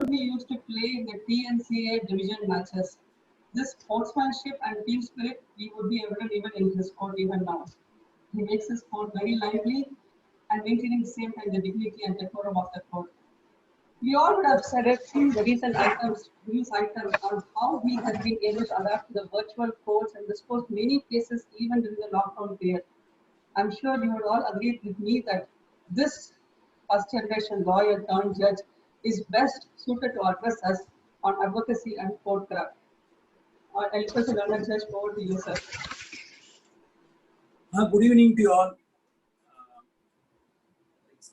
we used to play in the TNCA division matches. This sportsmanship and team spirit we would be evident even in his sport even now. He makes his sport very lively and maintaining the same time the dignity and decorum of the court. We all would have said it in the recent news items on how he has been able to adapt to the virtual courts and disposed many cases even during the lockdown period. I'm sure you would all agree with me that this first generation lawyer turned judge is best suited to address us on advocacy and courtcraft. I'll request the learned judge over to you, sir. Good evening to you all. It's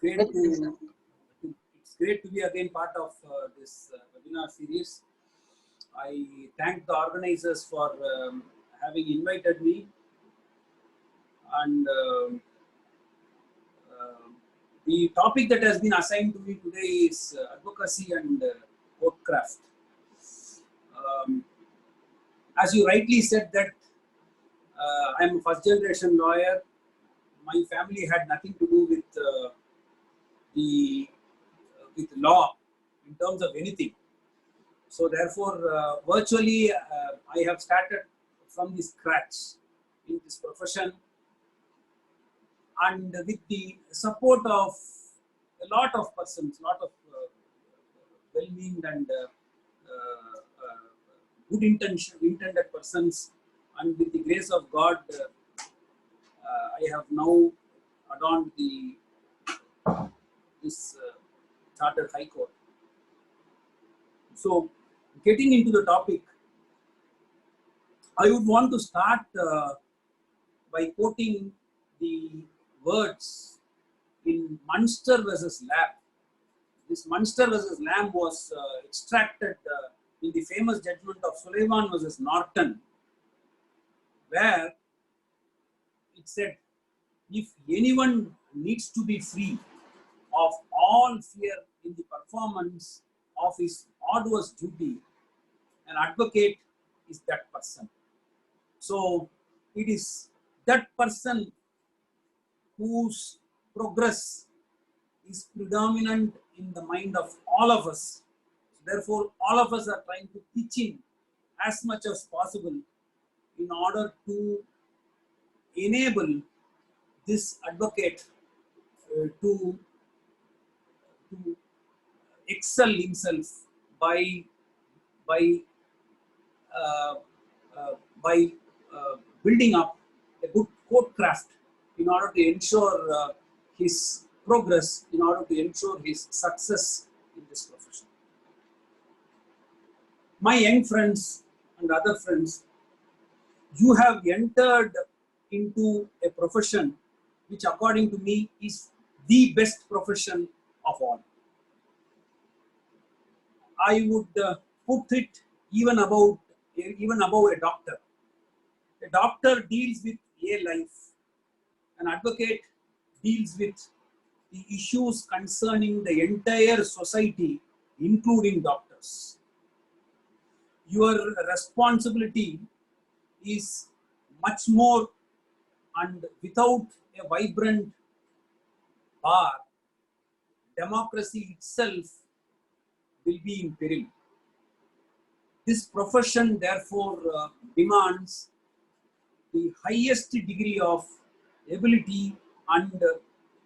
great to be again part of this webinar series. I thank the organizers for having invited me, and the topic that has been assigned to me today is advocacy and courtcraft. As you rightly said that I'm a first generation lawyer. My family had nothing to do with with law in terms of anything. So therefore, virtually, I have started from the scratch in this profession, and with the support of a lot of persons, lot of well-meaning and good intended persons, and with the grace of God, I have now adorned this Chartered High Court. So, getting into the topic, I would want to start by quoting the words in Munster versus Lamb. This Munster versus Lamb was extracted in the famous judgment of Sullivan versus Norton, where it said, if anyone needs to be free of all fear in the performance of his arduous duty, an advocate is that person. So it is that person whose progress is predominant in the mind of all of us. Therefore, all of us are trying to pitch in as much as possible in order to enable this advocate to excel himself by building up a good courtcraft in order to ensure his progress, in order to ensure his success in this profession. My young friends and other friends, you have entered into a profession which, according to me, is the best profession of all. I would put it even above a doctor. A doctor deals with a life. An advocate deals with the issues concerning the entire society, including doctors. Your responsibility is much more, and without a vibrant bar, democracy itself will be in peril. This profession therefore demands the highest degree of ability and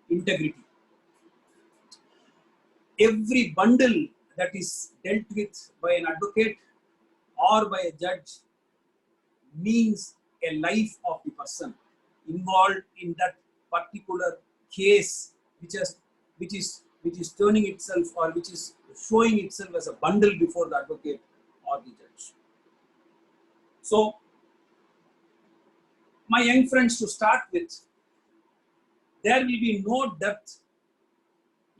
integrity. Every bundle that is dealt with by an advocate or by a judge means a life of the person involved in that particular case, which is turning itself, or which is showing itself as a bundle before the advocate or the judge. So, my young friends, to start with, there will be no depth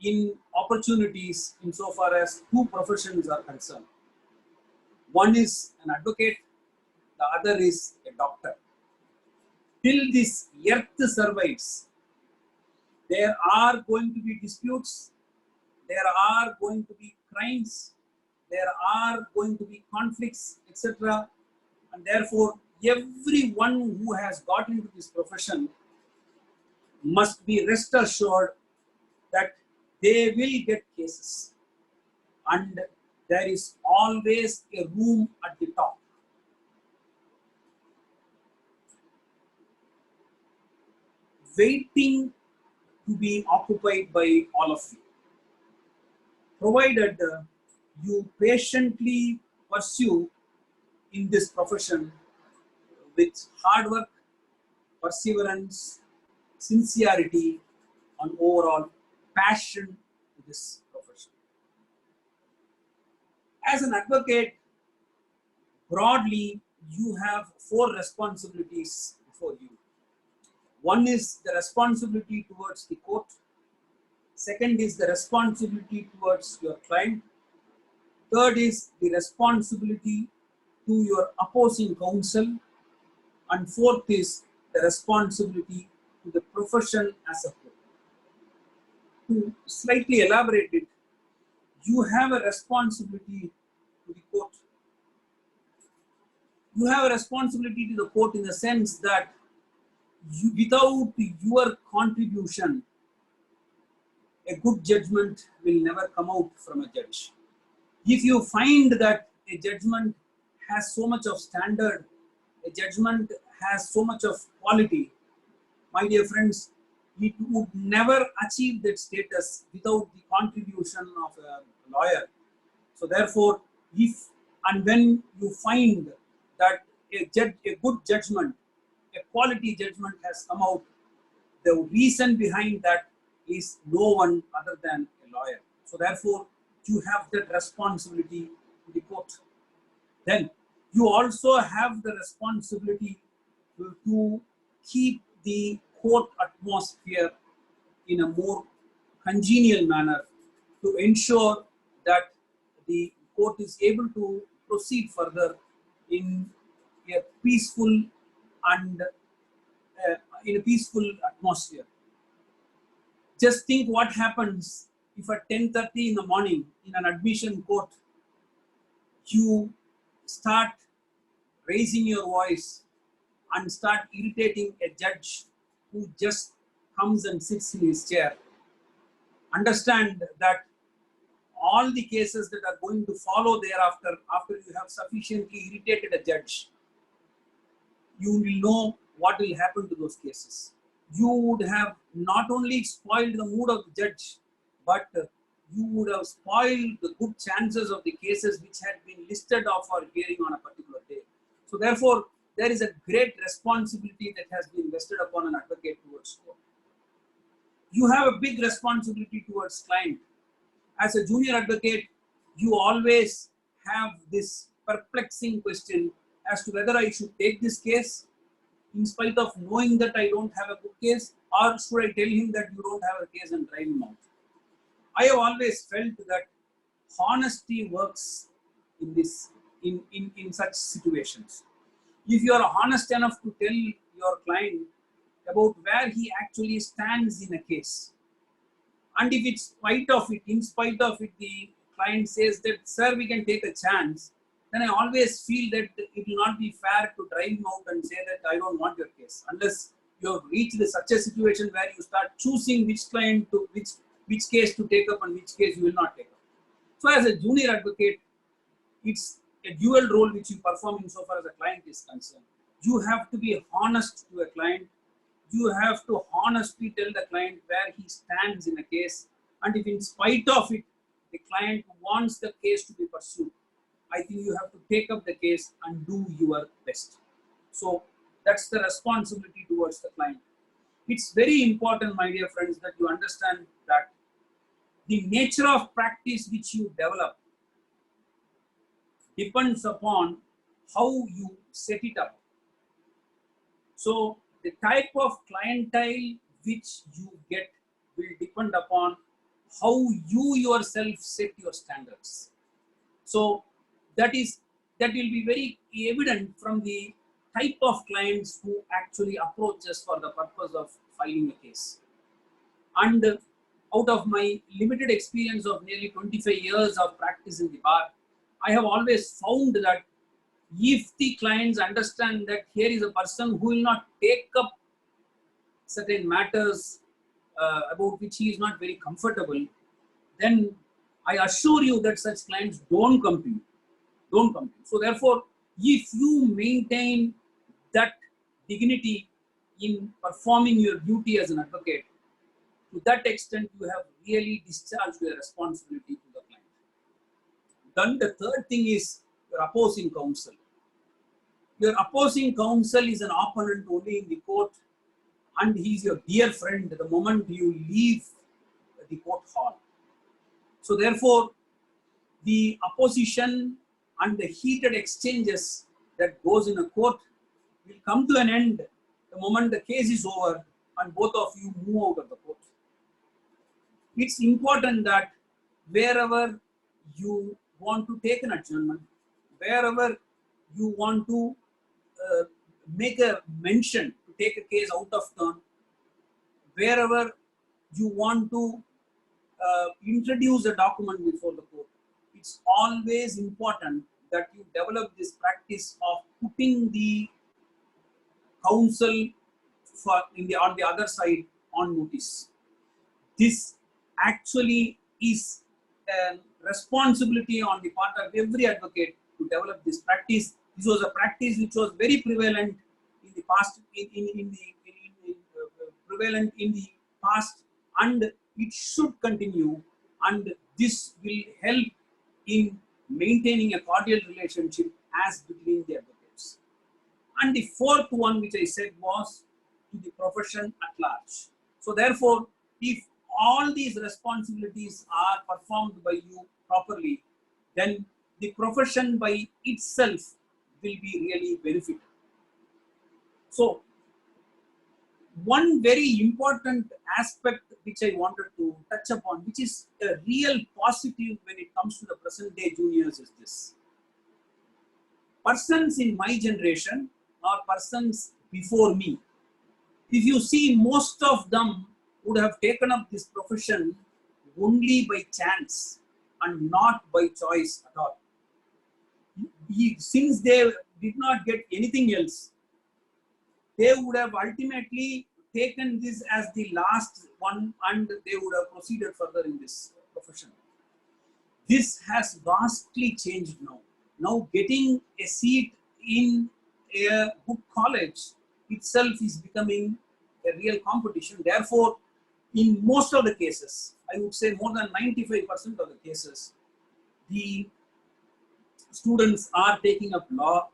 in opportunities insofar as two professions are concerned. One is an advocate, the other is a doctor. Till this earth survives, there are going to be disputes, there are going to be crimes, there are going to be conflicts, etc. And therefore, everyone who has got into this profession must be rest assured that they will get cases, and there is always a room at the top. Waiting to be occupied by all of you. Provided you patiently pursue in this profession with hard work, perseverance, sincerity, and overall passion to this profession. As an advocate, broadly, you have 4 responsibilities before you. One is the responsibility towards the court. Second is the responsibility towards your client. Third is the responsibility to your opposing counsel. And fourth is the responsibility to the profession as a whole. To slightly elaborate it, you have a responsibility to the court. You have a responsibility to the court in the sense that without your contribution, a good judgment will never come out from a judge. If you find that a judgment has so much of standard, a judgment has so much of quality, my dear friends, it would never achieve that status without the contribution of a lawyer. So therefore, if and when you find that a good judgment, a quality judgment has come out, the reason behind that is no one other than a lawyer. So therefore, you have that responsibility to the court. Then you also have the responsibility to keep the court atmosphere in a more congenial manner, to ensure that the court is able to proceed further in a peaceful and in a peaceful atmosphere. Just think what happens if at 10:30 in the morning in an admission court, you start raising your voice and start irritating a judge who just comes and sits in his chair. Understand that all the cases that are going to follow thereafter, after you have sufficiently irritated a judge, you will know what will happen to those cases. You would have not only spoiled the mood of the judge, but you would have spoiled the good chances of the cases which had been listed off for hearing on a particular day. So therefore, there is a great responsibility that has been vested upon an advocate towards court. You have a big responsibility towards client. As a junior advocate, you always have this perplexing question as to whether I should take this case in spite of knowing that I don't have a good case, or should I tell him that you don't have a case and drive him out. I have always felt that honesty works in this, in such situations. If you are honest enough to tell your client about where he actually stands in a case, and if in spite of it, the client says that, sir, we can take a chance, then I always feel that it will not be fair to drive him out and say that I don't want your case, unless you have reached such a situation where you start choosing which client to which case to take up and which case you will not take up. So as a junior advocate, it's a dual role which you perform insofar as a client is concerned. You have to be honest to a client. You have to honestly tell the client where he stands in a case, and if in spite of it, the client wants the case to be pursued, I think you have to take up the case and do your best. So that's the responsibility towards the client. It's very important, my dear friends, that you understand that the nature of practice which you develop depends upon how you set it up. So the type of clientele which you get will depend upon how you yourself set your standards. So that will be very evident from the type of clients who actually approach us for the purpose of filing a case. And out of my limited experience of nearly 25 years of practice in the bar, I have always found that if the clients understand that here is a person who will not take up certain matters about which he is not very comfortable, then I assure you that such clients don't come to you. Don't come to you. So therefore, if you maintain that dignity in performing your duty as an advocate, to that extent you have really discharged your responsibility to the client. Then the third thing is your opposing counsel. Your opposing counsel is an opponent only in the court, and he is your dear friend the moment you leave the court hall. So therefore, the opposition and the heated exchanges that goes in a court will come to an end the moment the case is over and both of you move out of the court. It's important that wherever you want to take an adjournment, wherever you want to make a mention to take a case out of turn, wherever you want to introduce a document before the court, it's always important that you develop this practice of putting the counsel on the other side on notice. This actually is a responsibility on the part of every advocate to develop this practice. This was a practice which was very prevalent in the past, prevalent in the past, and it should continue. And this will help in maintaining a cordial relationship as between the advocates. And the fourth one, which I said, was to the profession at large. So therefore, if all these responsibilities are performed by you properly, then the profession by itself will be really benefited. So one very important aspect which I wanted to touch upon, which is a real positive when it comes to the present day juniors, is this. Persons in my generation or persons before me, if you see, most of them would have taken up this profession only by chance and not by choice at all. Since they did not get anything else, they would have ultimately taken this as the last one and they would have proceeded further in this profession. This has vastly changed now. Now getting a seat in a good college itself is becoming a real competition. Therefore, in most of the cases, I would say more than 95% of the cases, the students are taking up law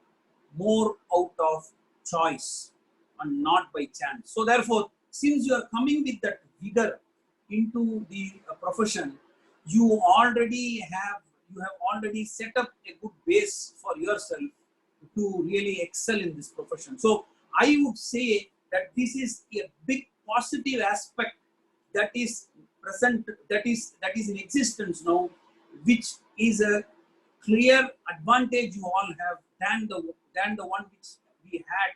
more out of choice and not by chance. So therefore, since you are coming with that vigor into the profession, you have already set up a good base for yourself to really excel in this profession. So I would say that this is a big positive aspect that is present, that is in existence now, which is a clear advantage you all have than the one which we had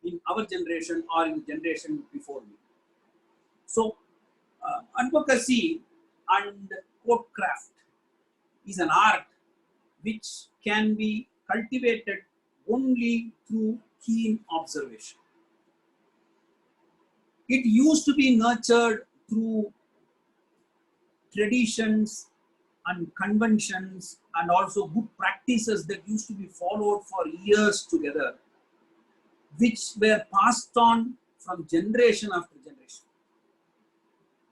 in our generation or in the generation before me. So advocacy and courtcraft is an art which can be cultivated only through keen observation. It used to be nurtured through traditions and conventions and also good practices that used to be followed for years together, which were passed on from generation after generation.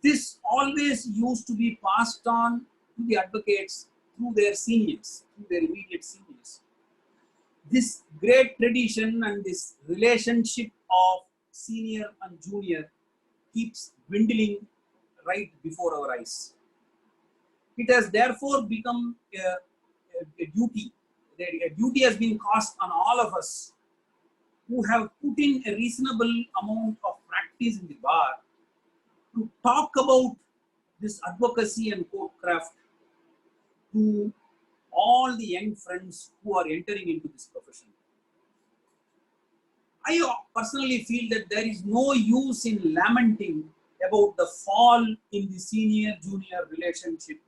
This always used to be passed on to the advocates through their seniors, through their immediate seniors. This great tradition and this relationship of senior and junior keeps dwindling right before our eyes. It has therefore become a duty. A duty has been cast on all of us who have put in a reasonable amount of practice in the bar to talk about this advocacy and courtcraft to all the young friends who are entering into this profession. I personally feel that there is no use in lamenting about the fall in the senior-junior relationship.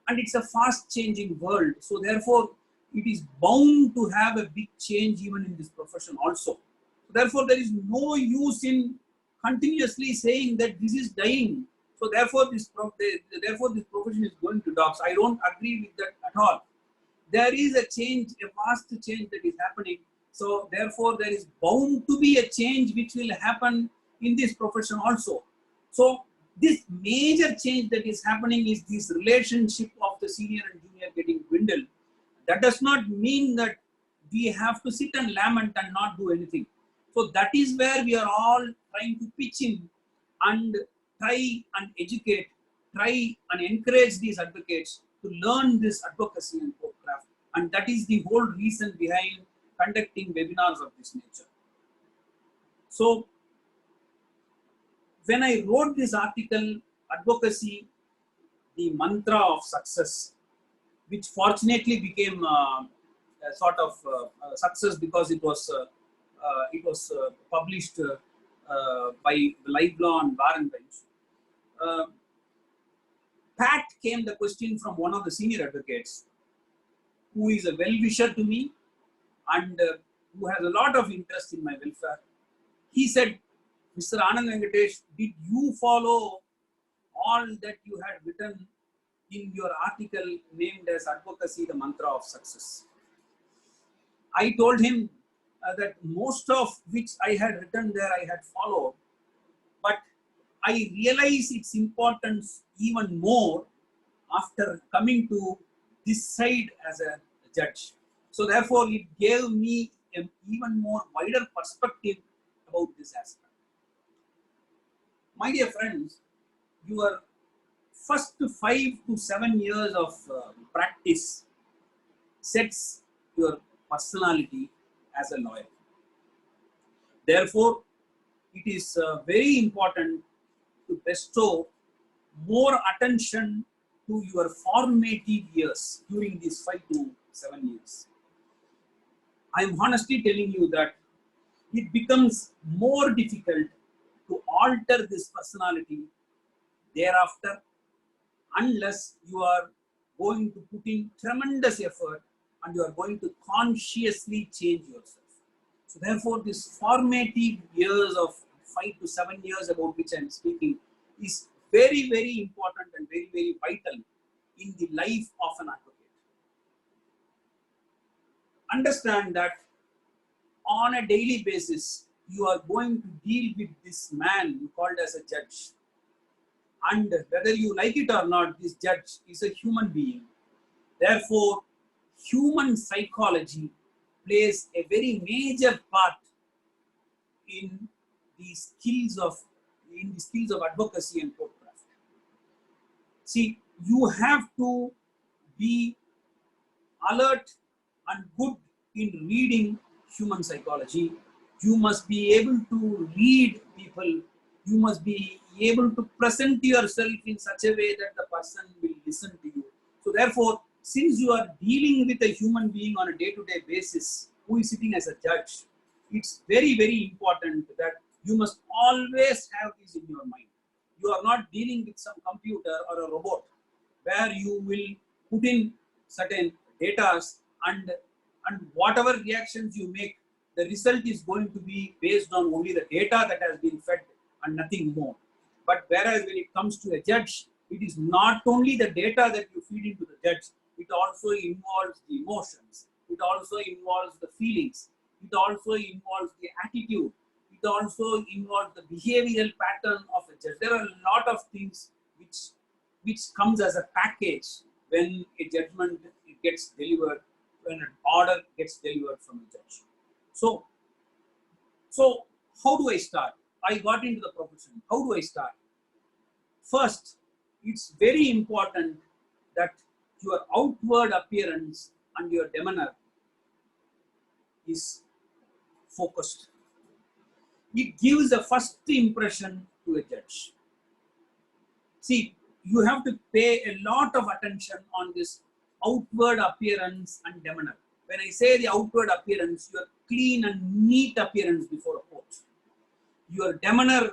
And it's a fast-changing world. So therefore, it is bound to have a big change even in this profession also. Therefore, there is no use in continuously saying that this is dying. So therefore, therefore this profession is going to dogs. I don't agree with that at all. There is a change, a vast change that is happening. So therefore, there is bound to be a change which will happen in this profession also. So this major change that is happening is this relationship of the senior and junior getting dwindled. That does not mean that we have to sit and lament and not do anything. So that is where we are all trying to pitch in and try and educate, try and encourage these advocates to learn this advocacy and courtcraft. And that is the whole reason behind conducting webinars of this nature. So when I wrote this article, Advocacy, the Mantra of Success, which fortunately became a sort of success because it was published by Live and Bar and Bench. Pat came the question from one of the senior advocates, who is a well-wisher to me and who has a lot of interest in my welfare. He said, Mr. Anand Venkatesh, did you follow all that you had written in your article named as Advocacy, the Mantra of Success? I told him that most of which I had written there I had followed, but I realized its importance even more after coming to this side as a judge. So therefore, it gave me an even more wider perspective about this aspect. My dear friends, your first 5 to 7 years of practice sets your personality as a lawyer. Therefore, it is very important to bestow more attention to your formative years during these 5 to 7 years. I am honestly telling you that it becomes more difficult to alter this personality thereafter unless you are going to put in tremendous effort and you are going to consciously change yourself. So therefore, this formative years of 5 to 7 years about which I am speaking is very, very important and very, very vital in the life of an advocate. Understand that on a daily basis, you are going to deal with this man called as a judge. And whether you like it or not, this judge is a human being. Therefore, human psychology plays a very major part in the skills of advocacy and courtcraft. See, you have to be alert and good in reading human psychology. You must be able to read people. You must be able to present yourself in such a way that the person will listen to you. So therefore, since you are dealing with a human being on a day-to-day basis who is sitting as a judge, it's very, very important that you must always have this in your mind. You are not dealing with some computer or a robot where you will put in certain data and whatever reactions you make, the result is going to be based on only the data that has been fed and nothing more. But whereas when it comes to a judge, it is not only the data that you feed into the judge, it also involves the emotions, it also involves the feelings, it also involves the attitude, it also involves the behavioral pattern of a judge. There are a lot of things which comes as a package when a judgment gets delivered, when an order gets delivered from a judge. So how do I start? I got into the profession. How do I start? First, it's very important that your outward appearance and your demeanor is focused. It gives a first impression to a judge. See, you have to pay a lot of attention on this outward appearance and demeanor. When I say the outward appearance, your clean and neat appearance before a court. Your demeanor,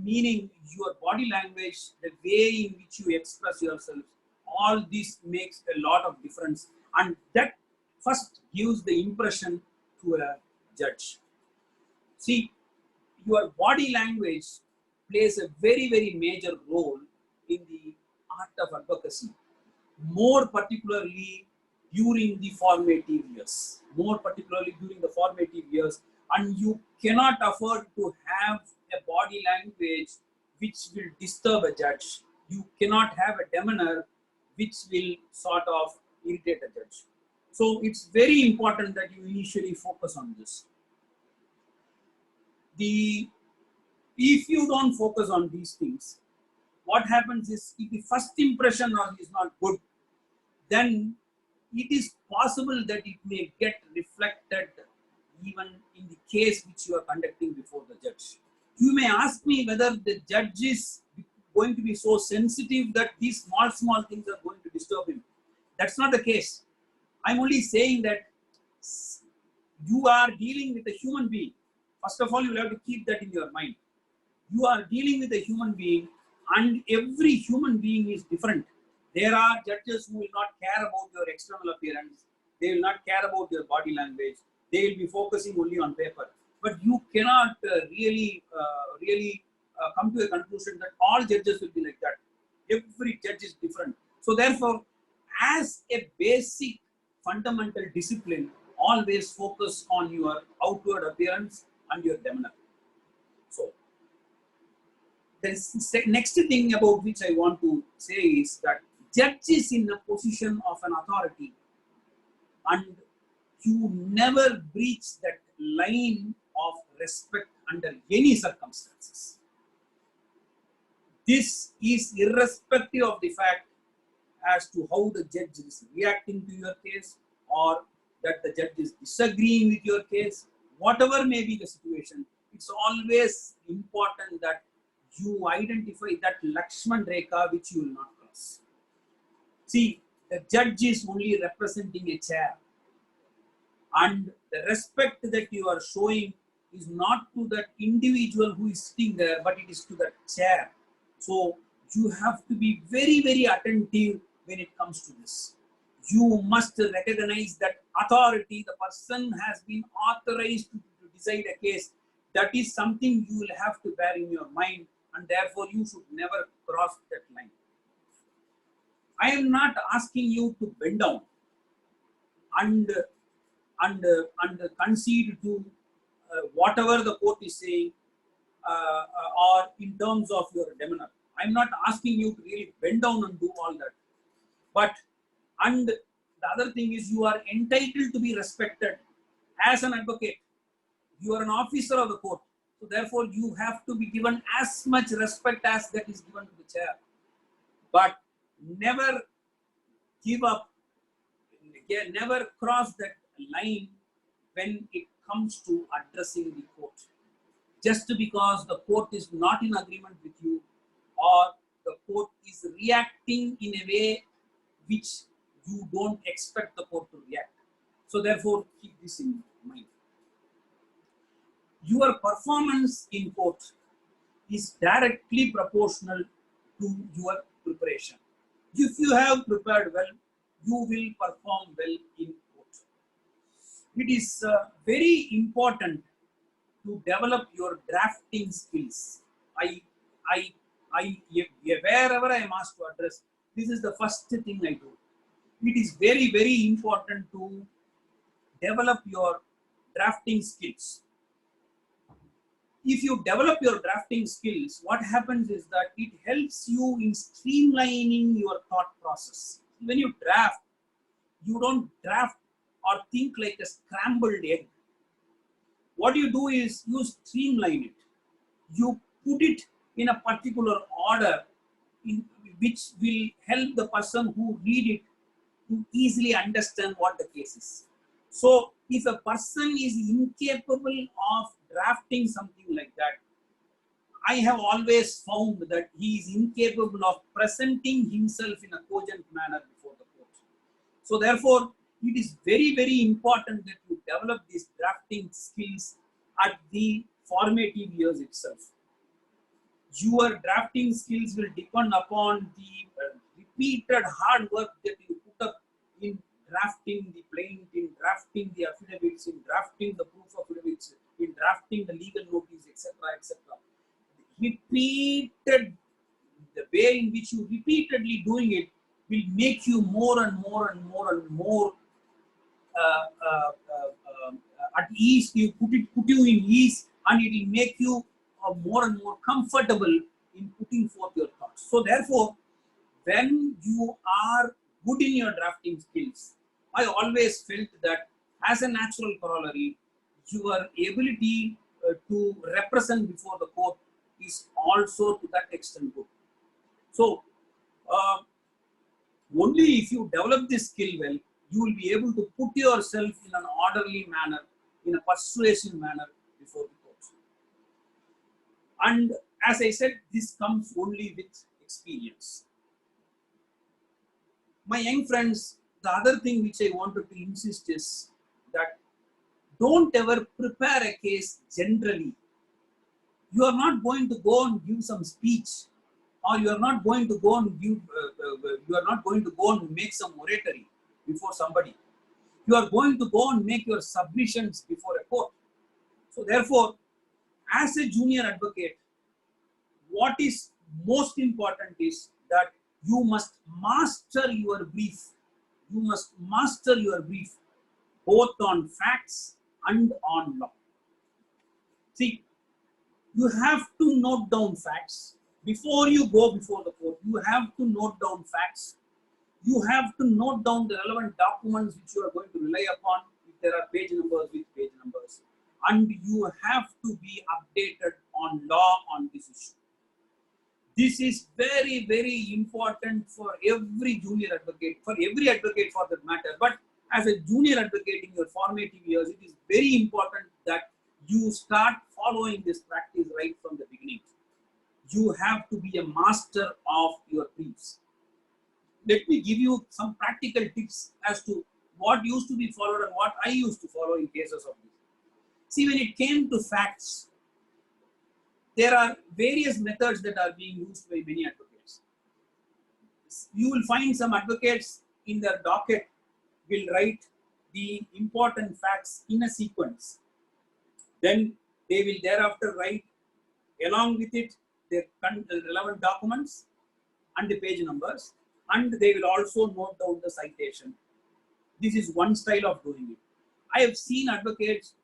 meaning your body language, the way in which you express yourself, all this makes a lot of difference. And that first gives the impression to a judge. See, your body language plays a very, very major role in the art of advocacy, more particularly during the formative years. More particularly during the formative years, and you cannot afford to have a body language which will disturb a judge. You cannot have a demeanor which will sort of irritate a judge. So it's very important that you initially focus on this. If you don't focus on these things, what happens is, if the first impression is not good, then it is possible that it may get reflected even in the case which you are conducting before the judge. You may ask me whether the judge is going to be so sensitive that these small things are going to disturb him. That's not the case. I'm only saying that you are dealing with a human being. First of all, you have to keep that in your mind. You are dealing with a human being, and every human being is different. There are judges who will not care about your external appearance. They will not care about your body language. They will be focusing only on paper. But you cannot really come to a conclusion that all judges will be like that. Every judge is different. So therefore, as a basic fundamental discipline, always focus on your outward appearance and your demeanor. So the next thing about which I want to say is that judge is in a position of an authority, and you never breach that line of respect under any circumstances. This is irrespective of the fact as to how the judge is reacting to your case, or that the judge is disagreeing with your case. Whatever may be the situation, it's always important that you identify that Lakshman Rekha which you will not cross. See, the judge is only representing a chair, and the respect that you are showing is not to that individual who is sitting there, but it is to that chair. So you have to be very, very attentive when it comes to this. You must recognize that authority, the person has been authorized to decide a case. That is something you will have to bear in your mind, and therefore you should never cross that line. I am not asking you to bend down and concede to whatever the court is saying, or in terms of your demeanor. I'm not asking you to really bend down and do all that. But, and the other thing is, you are entitled to be respected as an advocate. You are an officer of the court. So therefore, you have to be given as much respect as that is given to the chair. But never give up, never cross that line when it comes to addressing the court. Just because the court is not in agreement with you, or the court is reacting in a way which you don't expect the court to react. So therefore, keep this in mind. Your performance in court is directly proportional to your preparation. If you have prepared well, you will perform well in court. It is very important to develop your drafting skills. Wherever I am asked to address, this is the first thing I do. It is very, very important to develop your drafting skills. If you develop your drafting skills, what happens is that it helps you in streamlining your thought process. When you draft, you don't draft or think like a scrambled egg. What you do is you streamline it. You put it in a particular order which will help the person who read it to easily understand what the case is. So if a person is incapable of drafting something like that, I have always found that he is incapable of presenting himself in a cogent manner before the court. So therefore, it is very, very important that you develop these drafting skills at the formative years itself. Your drafting skills will depend upon the repeated hard work that you put up in drafting the plaint, in drafting the affidavits, in drafting the proof of affidavits, in drafting the legal notice, etc., etc. Repeated the way in which you repeatedly doing it will make you more and more and more and more at ease. You put you in ease, and it will make you more and more comfortable in putting forth your thoughts. So therefore, when you are good in your drafting skills, I always felt that as a natural corollary, your ability to represent before the court is also to that extent good. So only if you develop this skill well, you will be able to put yourself in an orderly manner, in a persuasive manner before the court. And as I said, this comes only with experience. My young friends, the other thing which I wanted to insist is that don't ever prepare a case generally. You are not going to go and give some speech, or you are not going to go and give, you are not going to go and make some oratory before somebody. You are going to go and make your submissions before a court. So therefore, as a junior advocate, what is most important is that you must master your brief. You must master your brief, both on facts and on law. See, you have to note down facts. Before you go before the court, you have to note down facts. You have to note down the relevant documents which you are going to rely upon, if there are page numbers with page numbers. And you have to be updated on law on this issue. This is very, very important for every junior advocate, for every advocate for that matter. But as a junior advocate in your formative years, it is very important that you start following this practice right from the beginning. You have to be a master of your briefs. Let me give you some practical tips as to what used to be followed and what I used to follow in cases of this. See, when it came to facts, there are various methods that are being used by many advocates. You will find some advocates in their docket will write the important facts in a sequence. Then they will thereafter write along with it the relevant documents and the page numbers, and they will also note down the citation. This is one style of doing it. I have seen advocates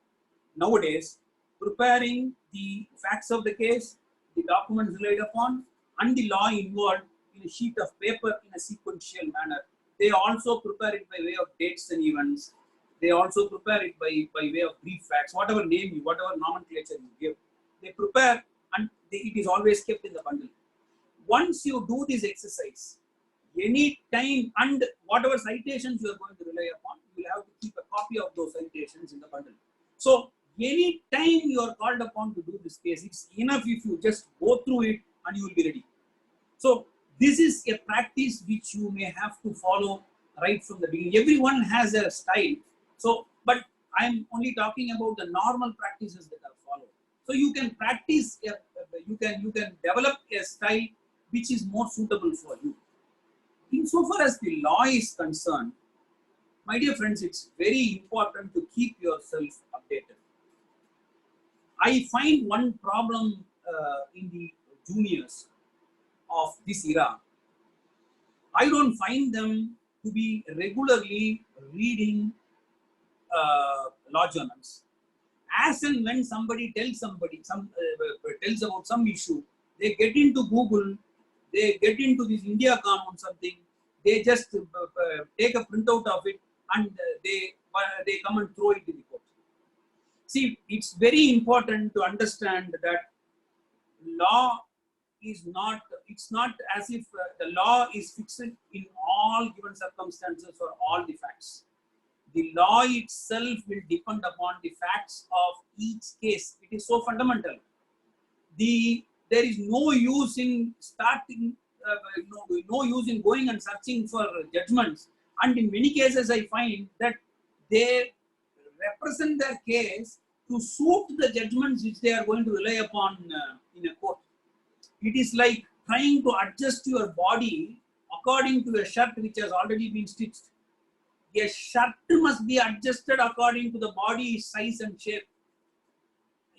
nowadays preparing the facts of the case, the documents relied upon, and the law involved in a sheet of paper in a sequential manner. They also prepare it by way of dates and events. They also prepare it by way of brief facts, whatever name you, whatever nomenclature you give. They prepare, and it is always kept in the bundle. Once you do this exercise, any time and whatever citations you are going to rely upon, you will have to keep a copy of those citations in the bundle. So any time you are called upon to do this case, it's enough if you just go through it and you will be ready. So this is a practice which you may have to follow right from the beginning. Everyone has a style. So, but I'm only talking about the normal practices that are followed. So you can practice, you can develop a style which is more suitable for you. Insofar as the law is concerned, my dear friends, it's very important to keep yourself updated. I find one problem in the juniors of this era. I don't find them to be regularly reading law journals. As and when somebody tells tells about some issue, they get into Google, they get into this IndiaCom or something, they just take a printout of it and they come and throw it in the court. See, it's very important to understand that law is not, it's not as if the law is fixed in all given circumstances for all the facts. The law itself will depend upon the facts of each case. It is so fundamental. There is no use in starting, no use in going and searching for judgments. And in many cases, I find that they represent their case to suit the judgments which they are going to rely upon in a court. It is like trying to adjust your body according to a shirt which has already been stitched. A shirt must be adjusted according to the body size and shape.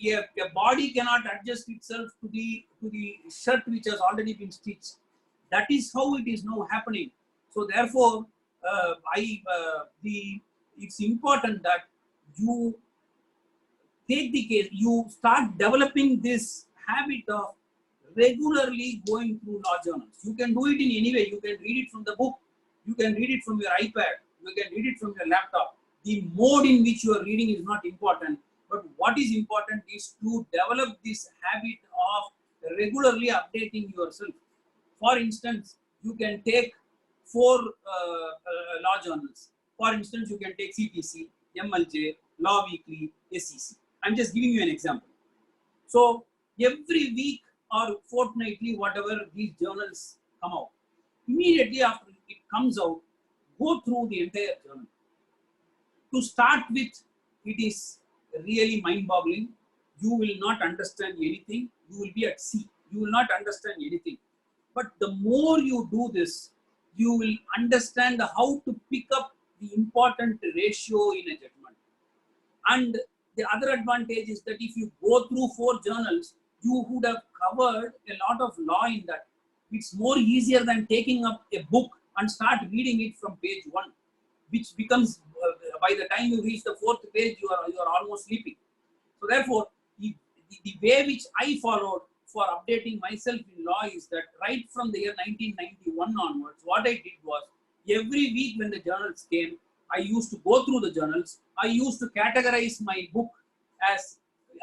A body cannot adjust itself to the shirt which has already been stitched. That is how it is now happening. So therefore, it's important that you take the case, you start developing this habit of regularly going through law journals. You can do it in any way. You can read it from the book, you can read it from your iPad, you can read it from your laptop. The mode in which you are reading is not important, but what is important is to develop this habit of regularly updating yourself. For instance, you can take 4 law journals. For instance, you can take CPC, MLJ, Law Weekly, SEC. I'm just giving you an example. So every week or fortnightly, whatever these journals come out, immediately after it comes out, go through the entire journal. To start with, it is really mind-boggling. You will not understand anything. You will be at sea. You will not understand anything. But the more you do this, you will understand how to pick up the important ratio in a judgment. And the other advantage is that if you go through 4 journals, you would have covered a lot of law in that. It's more easier than taking up a book and start reading it from page 1, which becomes, by the time you reach the 4th page, you are almost sleeping. So therefore, the way which I followed for updating myself in law is that right from the year 1991 onwards, what I did was, every week when the journals came, I used to go through the journals. I used to categorize my book as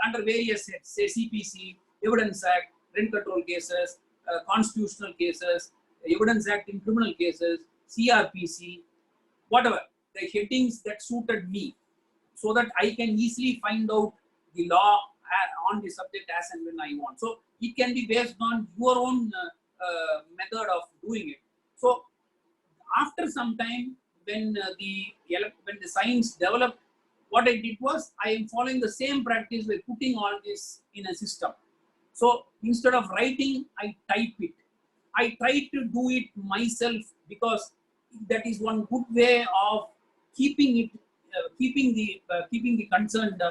under various heads, say CPC, Evidence Act, rent control cases, constitutional cases, Evidence Act in criminal cases, CRPC, whatever, the headings that suited me, so that I can easily find out the law on the subject as and when I want. So it can be based on your own method of doing it. So after some time, when the science developed, what I did was, I am following the same practice by putting all this in a system. So instead of writing, I type it. I try to do it myself, because that is one good way of keeping it, keeping the concerned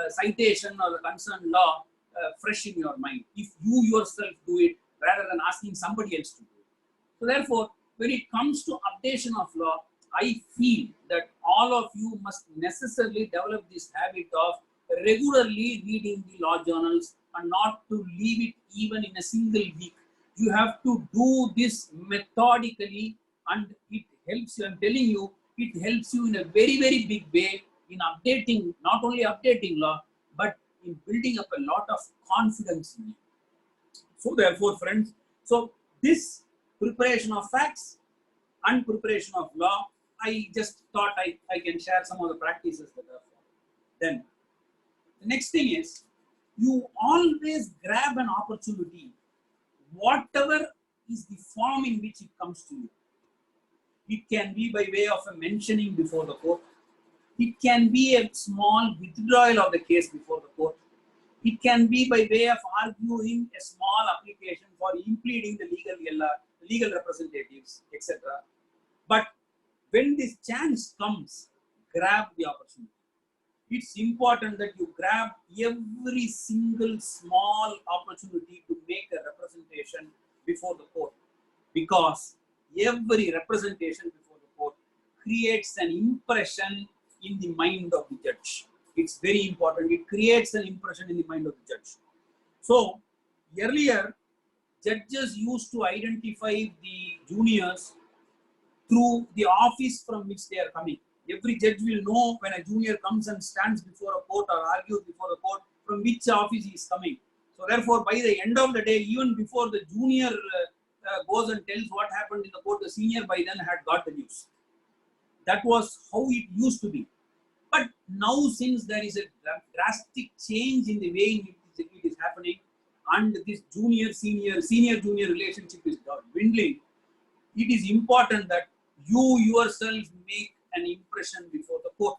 citation or the concerned law fresh in your mind. If you yourself do it rather than asking somebody else to do it. So therefore, when it comes to updation of law, I feel that all of you must necessarily develop this habit of regularly reading the law journals and not to leave it even in a single week. You have to do this methodically, and it helps you. I'm telling you, it helps you in a very, very big way in updating, not only updating law, but in building up a lot of confidence in you. So therefore, friends, so this preparation of facts and preparation of law, I just thought I can share some of the practices that are followed. Then the next thing is, you always grab an opportunity, whatever is the form in which it comes to you. It can be by way of a mentioning before the court. It can be a small withdrawal of the case before the court. It can be by way of arguing a small application for impleading the legal representatives, etc. But when this chance comes, grab the opportunity. It's important that you grab every single small opportunity to make a representation before the court, because every representation before the court creates an impression in the mind of the judge. It's very important. It creates an impression in the mind of the judge. So earlier, judges used to identify the juniors through the office from which they are coming. Every judge will know when a junior comes and stands before a court or argues before a court from which office he is coming. So therefore, by the end of the day, even before the junior goes and tells what happened in the court, the senior by then had got the news. That was how it used to be. But now, since there is a drastic change in the way in which it is happening, and this senior-junior relationship is dwindling, it is important that you yourself make an impression before the court.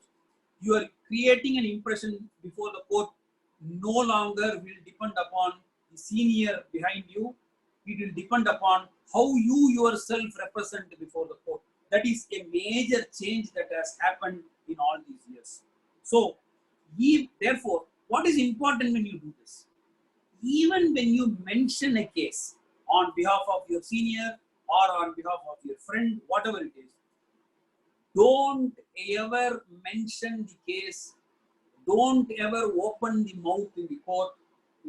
You are creating an impression before the court no longer will depend upon the senior behind you. It will depend upon how you yourself represent before the court. That is a major change that has happened in all these years. So, therefore, what is important when you do this? Even when you mention a case on behalf of your senior or on behalf of your friend, whatever it is, don't ever mention the case, don't ever open the mouth in the court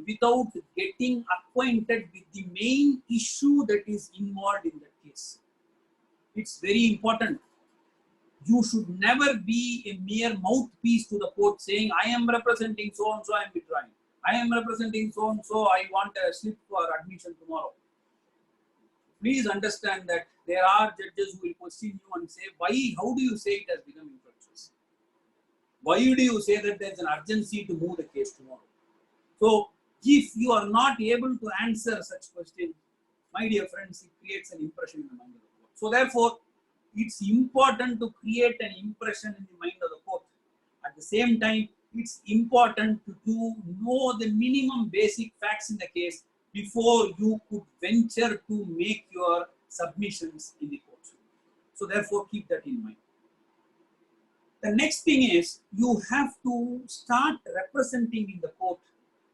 without getting acquainted with the main issue that is involved in that case. It's very important. You should never be a mere mouthpiece to the court saying, I am representing so and so, I am withdrawing. I am representing so and so, I want a slip for admission tomorrow. Please understand that there are judges who will question you and say, why, how do you say it has become infectious? Why do you say that there's an urgency to move the case tomorrow? So, if you are not able to answer such questions, my dear friends, it creates an impression in the mind of the court. So, therefore, it's important to create an impression in the mind of the court. At the same time, it's important to know the minimum basic facts in the case before you could venture to make your submissions in the court. So therefore, keep that in mind. The next thing is, you have to start representing in the court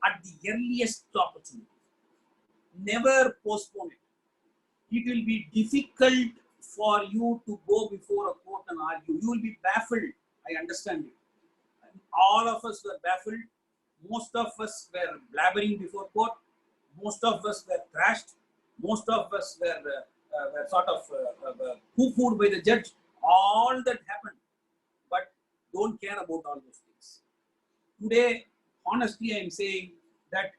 at the earliest opportunity. Never postpone it. It will be difficult for you to go before a court and argue. You will be baffled. I understand it. And all of us were baffled. Most of us were blabbering before court. Most of us were thrashed. Most of us were sort of poo-pooed by the judge. All that happened. But don't care about all those things. Today, honestly, I am saying that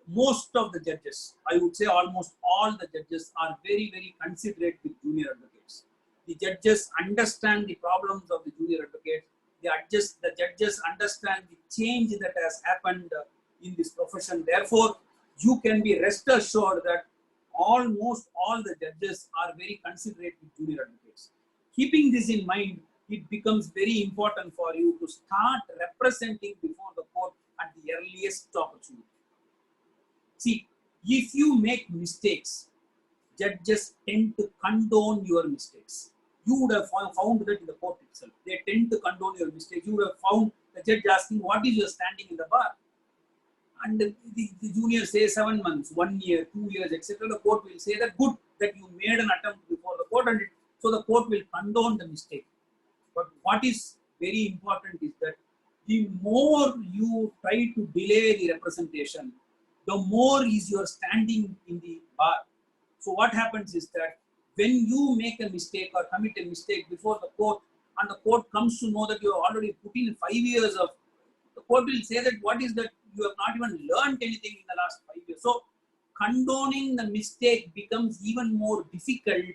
most of the judges, I would say almost all the judges, are very, very considerate with junior advocates. The judges understand the problems of the junior advocates. The judges understand the change that has happened in this profession. Therefore, you can be rest assured that almost all the judges are very considerate with junior advocates. Keeping this in mind, it becomes very important for you to start representing before the court at the earliest opportunity. See, if you make mistakes, judges tend to condone your mistakes. You would have found that in the court itself. They tend to condone your mistakes. You would have found the judge asking, what is your standing in the bar? And the junior says 7 months, 1 year, 2 years, etc. The court will say that good that you made an attempt before the court, and so the court will condone the mistake. But what is very important is that the more you try to delay the representation, the more is your standing in the bar. So what happens is that when you make a mistake or commit a mistake before the court, and the court comes to know that you have already put in 5 years of, the court will say that what is that you have not even learned anything in the last 5 years. So condoning the mistake becomes even more difficult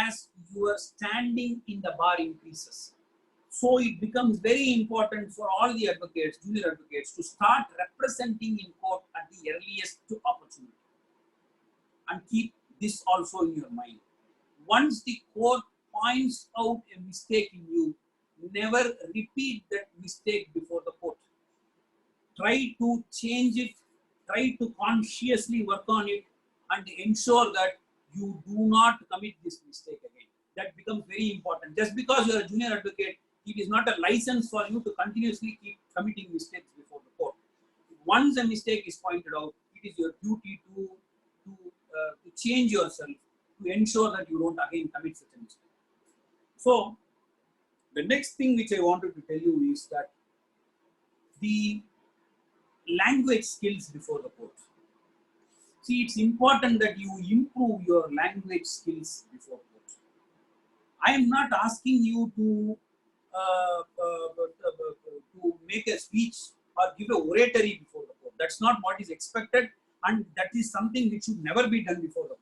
as your standing in the bar increases. So it becomes very important for all the advocates, junior advocates, to start representing in court at the earliest opportunity. And keep this also in your mind. Once the court points out a mistake in you, never repeat that mistake before the court. Try to change it, try to consciously work on it, and ensure that you do not commit this mistake again. That becomes very important. Just because you are a junior advocate, it is not a license for you to continuously keep committing mistakes before the court. Once a mistake is pointed out, it is your duty to change yourself, to ensure that you don't again commit such a mistake. So, the next thing which I wanted to tell you is that the language skills before the court. See, it's important that you improve your language skills before court. I am not asking you to make a speech or give a oratory before the court. That's not what is expected, and that is something which should never be done before the court.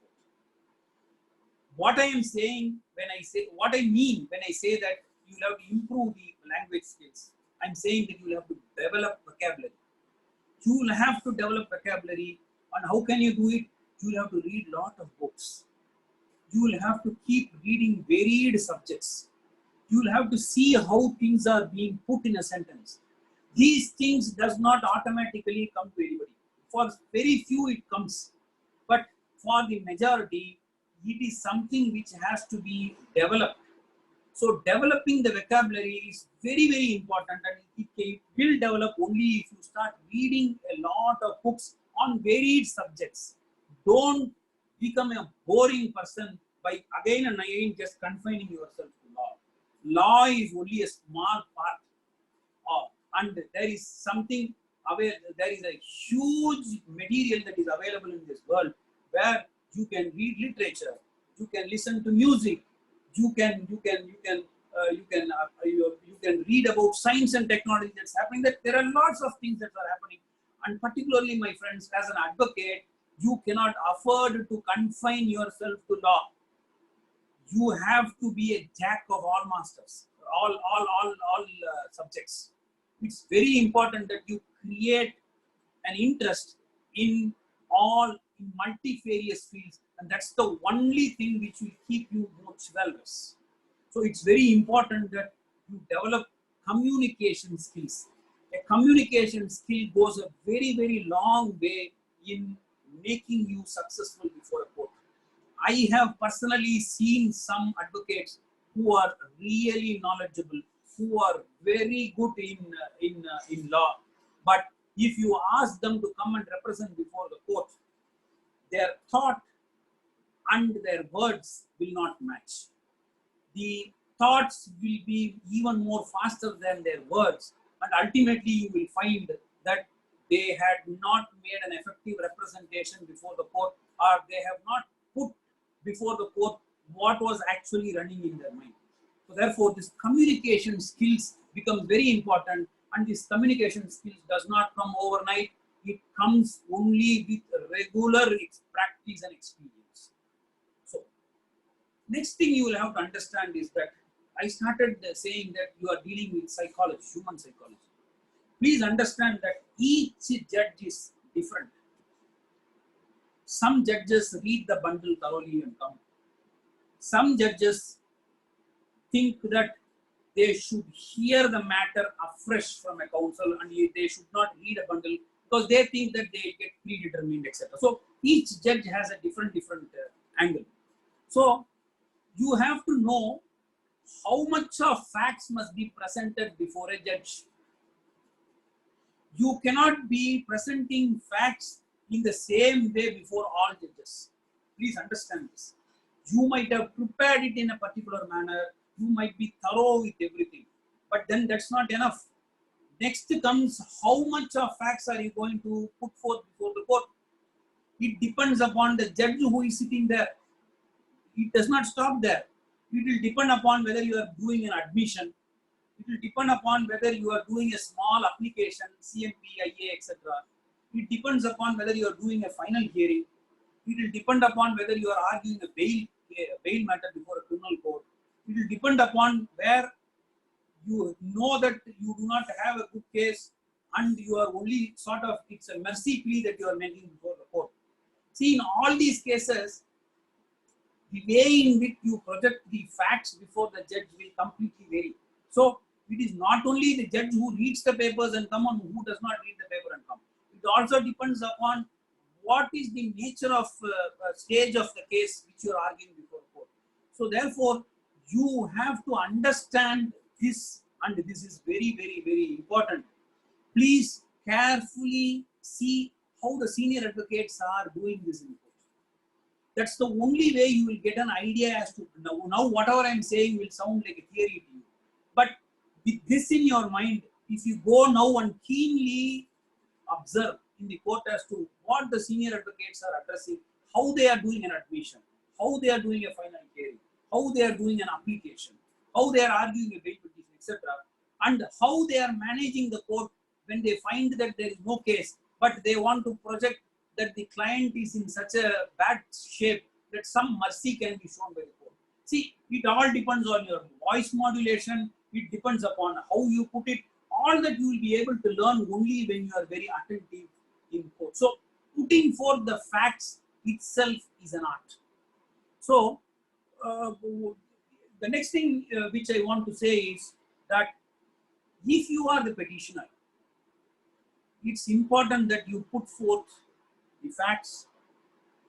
What I am saying what I mean when I say that you will have to improve the language skills, I'm saying that you will have to develop vocabulary. You will have to develop vocabulary, and how can you do it? You will have to read a lot of books. You will have to keep reading varied subjects. You will have to see how things are being put in a sentence. These things does not automatically come to anybody. For very few it comes, but for the majority, it is something which has to be developed. So developing the vocabulary is very, very important, and it will develop only if you start reading a lot of books on varied subjects. Don't become a boring person by again and again just confining yourself to law. Law is only a small part of, and there is something aware, there is a huge material that is available in this world where you can read literature, you can listen to music, you can read about science and technology that's happening. That there are lots of things that are happening, and particularly, my friends, as an advocate, you cannot afford to confine yourself to law. You have to be a jack of all masters, all subjects. It's very important that you create an interest in multifarious fields, and that's the only thing which will keep you much well-versed. So it's very important that you develop communication skills. A communication skill goes a very, very long way in making you successful before a court. I have personally seen some advocates who are really knowledgeable, who are very good in law, but if you ask them to come and represent before the court, their thought and their words will not match. The thoughts will be even more faster than their words, and ultimately you will find that they had not made an effective representation before the court, or they have not put before the court what was actually running in their mind. So therefore, this communication skills become very important, and this communication skills does not come overnight. It comes only with regular practice and experience. So next thing you will have to understand is that I started saying that you are dealing with psychology, human psychology. Please understand that each judge is different. Some judges read the bundle thoroughly and come. Some judges think that they should hear the matter afresh from a counsel, and they should not read a bundle because they think that they get predetermined, etc. So each judge has a different angle. So you have to know how much of facts must be presented before a judge. You cannot be presenting facts in the same way before all judges. Please understand this. You might have prepared it in a particular manner. You might be thorough with everything, but then that's not enough. Next comes how much of facts are you going to put forth before the court. It depends upon the judge who is sitting there. It does not stop there. It will depend upon whether you are doing an admission. It will depend upon whether you are doing a small application, CMP, IA, etc. It depends upon whether you are doing a final hearing. It will depend upon whether you are arguing a bail matter before a criminal court. It will depend upon where you know that you do not have a good case and you are only sort of, it's a mercy plea that you are making before the court. See, in all these cases, the way in which you project the facts before the judge will completely vary. So it is not only the judge who reads the papers and come on, who does not read the paper and come. It also depends upon what is the nature of stage of the case which you are arguing before court. So therefore, you have to understand this, and this is very, very, very important. Please carefully see how the senior advocates are doing this in court. That's the only way you will get an idea as to now whatever I'm saying will sound like a theory to you. But with this in your mind, if you go now and keenly observe in the court as to what the senior advocates are addressing, how they are doing an admission, how they are doing a final hearing, how they are doing an application, how they are arguing a bail petition, etc., and how they are managing the court when they find that there is no case, but they want to project that the client is in such a bad shape that some mercy can be shown by the court. See, it all depends on your voice modulation. It depends upon how you put it. All that you will be able to learn only when you are very attentive in court. So, putting forth the facts itself is an art. So, the next thing which I want to say is that if you are the petitioner, it's important that you put forth the facts,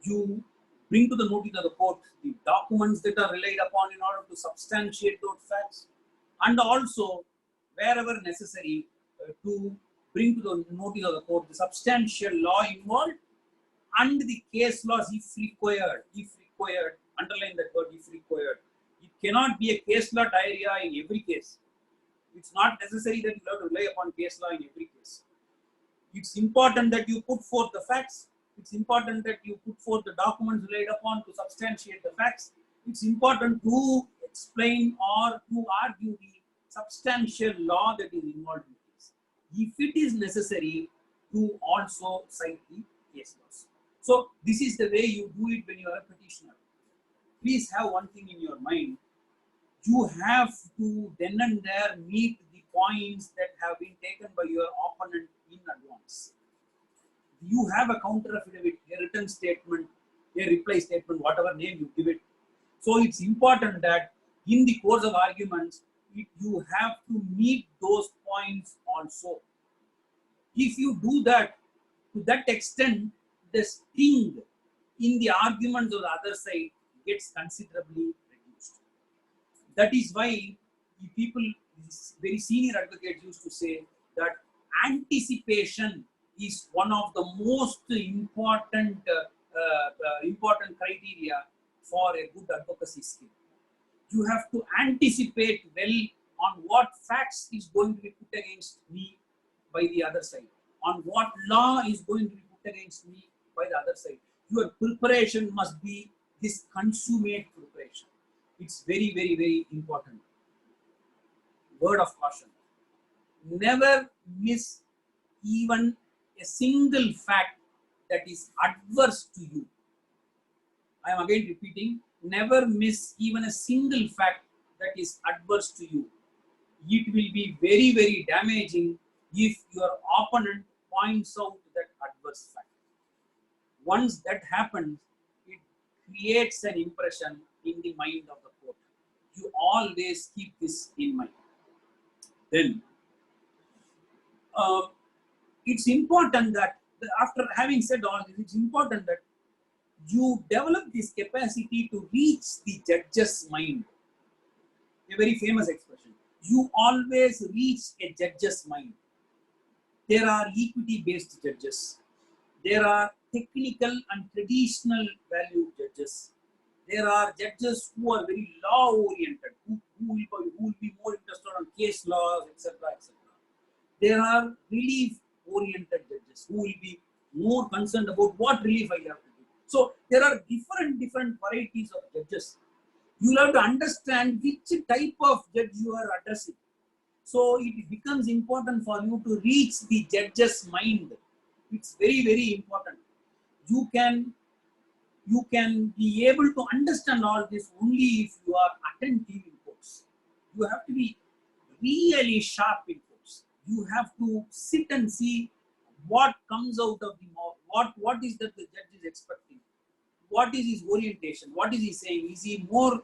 you bring to the notice of the court the documents that are relied upon in order to substantiate those facts, and also wherever necessary to bring to the notice of the court the substantial law involved and the case laws, if required, underline that word, if required. It cannot be a case law diarrhea in every case. It's not necessary that you have to rely upon case law in every case. It's important that you put forth the facts. It's important that you put forth the documents relied upon to substantiate the facts. It's important to explain or to argue the substantial law that is involved in this. If it is necessary, to also cite the case laws. So this is the way you do it when you are a petitioner. Please have one thing in your mind. You have to then and there meet the points that have been taken by your opponent in advance. You have a counter affidavit, a written statement, a reply statement, whatever name you give it. So it's important that in the course of arguments, you have to meet those points also. If you do that, to that extent, the sting in the arguments of the other side gets considerably reduced. That is why the people, very senior advocates used to say that anticipation is one of the most important criteria for a good advocacy skill. You have to anticipate well on what facts is going to be put against me by the other side, on what law is going to be put against me by the other side. Your preparation must be this consummate preparation. It's very, very, very important. Word of caution. Never miss even a single fact that is adverse to you. I am again repeating, never miss even a single fact that is adverse to you. It will be very, very damaging if your opponent points out that adverse fact. Once that happens, it creates an impression in the mind of the court. You always keep this in mind. Then, it's important that after having said all this, it's important that you develop this capacity to reach the judge's mind. A very famous expression. You always reach a judge's mind. There are equity-based judges. There are technical and traditional value judges. There are judges who are very law-oriented, who will be more interested on case laws, etc., etc. There are relief-oriented judges who will be more concerned about what relief I have to do. So there are different varieties of judges. You have to understand which type of judge you are addressing. So it becomes important for you to reach the judge's mind. It's very, very important. You can be able to understand all this only if you are attentive in courts. You have to be really sharp in courts. You have to sit and see what comes out of the mouth. What is that the judge is expecting? What is his orientation? What is he saying? Is he more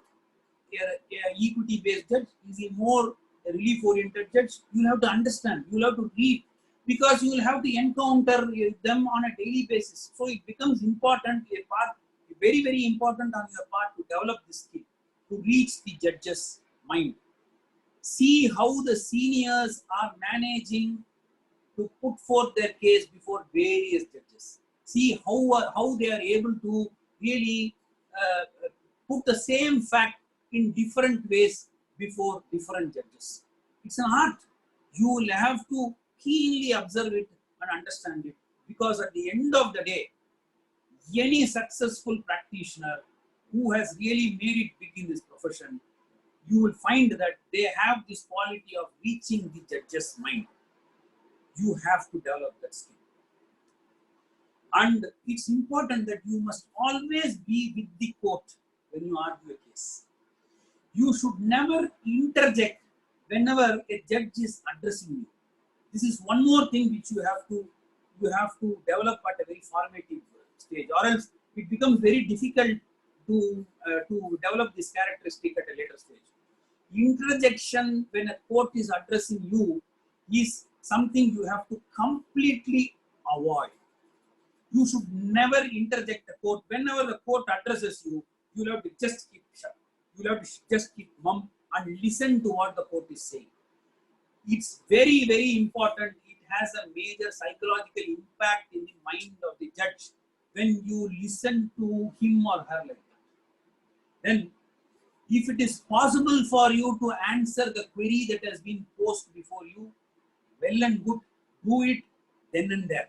equity-based judge? Is he more a relief-oriented judge? You will have to understand. You will have to read, because you will have to encounter them on a daily basis. So it becomes important, very, very important on your part to develop this skill, to reach the judge's mind. See how the seniors are managing to put forth their case before various judges. See how they are able to really put the same fact in different ways before different judges. It's an art. You will have to keenly observe it and understand it, because at the end of the day, any successful practitioner who has really made it big in this profession, you will find that they have this quality of reaching the judge's mind. You have to develop that skill. And it's important that you must always be with the court when you argue a case. You should never interject whenever a judge is addressing you. This is one more thing which you have to develop at a very formative stage, or else it becomes very difficult to develop this characteristic at a later stage. Interjection when a court is addressing you is something you have to completely avoid. You should never interject the court. Whenever the court addresses you, you have to just keep shut. You have to just keep mum and listen to what the court is saying. It's very, very important. It has a major psychological impact in the mind of the judge when you listen to him or her like that. Then, if it is possible for you to answer the query that has been posed before you, well and good, do it then and there.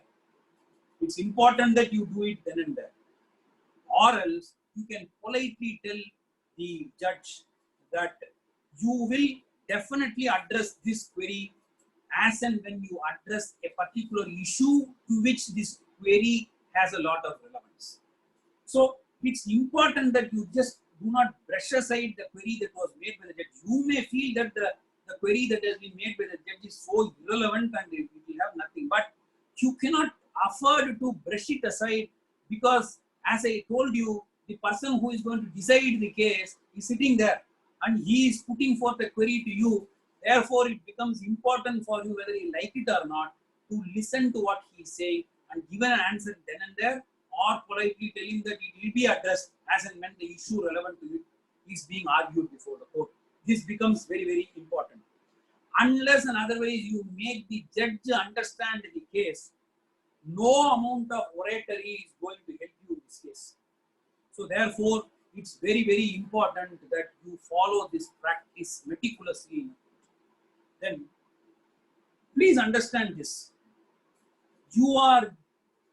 It's important that you do it then and there. Or else, you can politely tell the judge that you will definitely address this query as and when you address a particular issue to which this query has a lot of relevance. So it's important that you just do not brush aside the query that was made by the judge. You may feel that the query that has been made by the judge is so irrelevant and it will have nothing, but you cannot afford to brush it aside, because as I told you, the person who is going to decide the case is sitting there and he is putting forth a query to you. Therefore, it becomes important for you, whether you like it or not, to listen to what he is saying and give an answer then and there, or politely tell him that it will be addressed as and when the issue relevant to it is being argued before the court. This becomes very, very important. Unless and otherwise you make the judge understand the case, no amount of oratory is going to help you in this case. So therefore, it's very, very important that you follow this practice meticulously. Then, please understand this. You are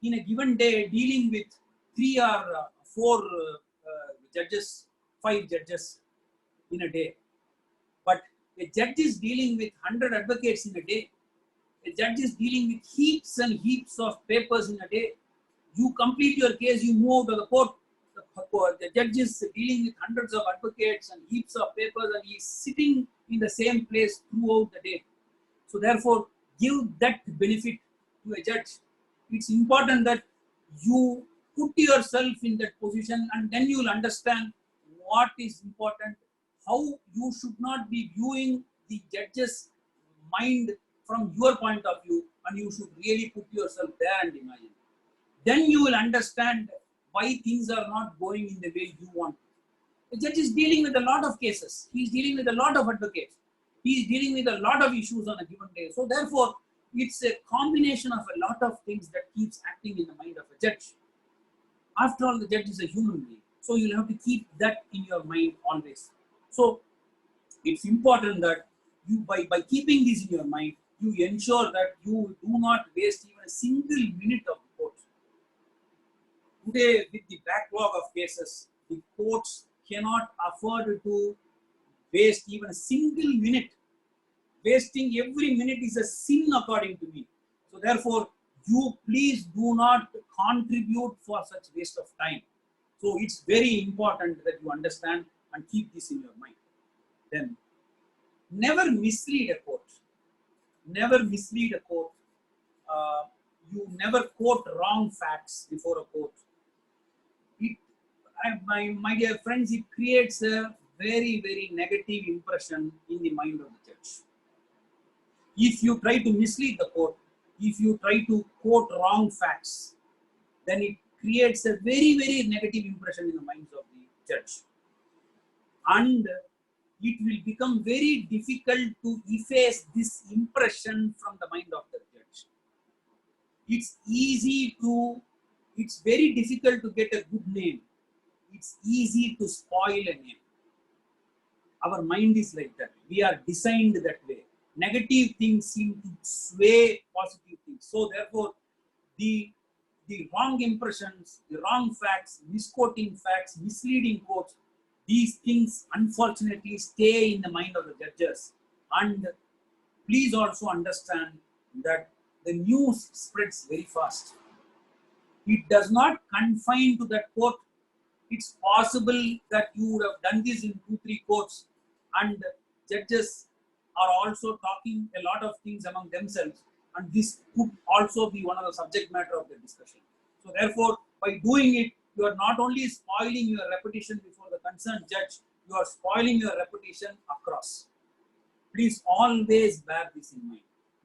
in a given day dealing with 3 or 4 judges, 5 judges in a day. But a judge is dealing with 100 advocates in a day. A judge is dealing with heaps and heaps of papers in a day. You complete your case, you move to the court. The judge is dealing with hundreds of advocates and heaps of papers, and he is sitting in the same place throughout the day. So therefore, give that benefit to a judge. It's important that you put yourself in that position, and then you will understand what is important, how you should not be viewing the judge's mind from your point of view, and you should really put yourself there and imagine. Then you will understand why things are not going in the way you want. The judge is dealing with a lot of cases. He is dealing with a lot of advocates. He is dealing with a lot of issues on a given day. So therefore, it's a combination of a lot of things that keeps acting in the mind of a judge. After all, the judge is a human being. So you'll have to keep that in your mind always. So it's important that you, by keeping this in your mind, you ensure that you do not waste even a single minute of the court. Today, with the backlog of cases, the courts cannot afford to waste even a single minute. Wasting every minute is a sin according to me. So therefore, you please do not contribute for such waste of time. So it's very important that you understand and keep this in your mind. Then, never mislead a court. Never mislead a court. You never quote wrong facts before a court. My dear friends, it creates a very, very negative impression in the mind of the judge. If you try to mislead the court, if you try to quote wrong facts, then it creates a very, very negative impression in the minds of the judge. And it will become very difficult to efface this impression from the mind of the judge. It's very difficult to get a good name. It's easy to spoil a name. Our mind is like that. We are designed that way. Negative things seem to sway positive things. So therefore, the wrong impressions, the wrong facts, misquoting facts, misleading quotes, these things unfortunately stay in the mind of the judges. And please also understand that the news spreads very fast. It does not confine to that court. It's possible that you would have done this in 2-3 courts, and judges are also talking a lot of things among themselves, and this could also be one of the subject matter of the discussion. So therefore, by doing it, you are not only spoiling your reputation before the concerned judge, you are spoiling your reputation across. Please always bear this in mind.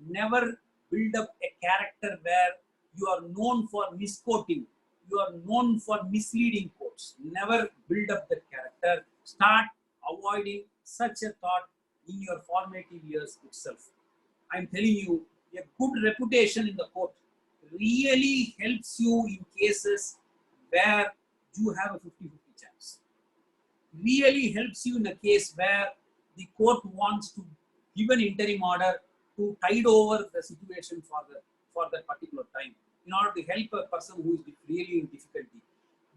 Never build up a character where you are known for misquoting, you are known for misleading quotes. Never build up that character. Start avoiding such a thought in your formative years itself. I am telling you, a good reputation in the court really helps you in cases where you have a 50-50 chance. Really helps you in a case where the court wants to give an interim order to tide over the situation for that particular time in order to help a person who is really in difficulty.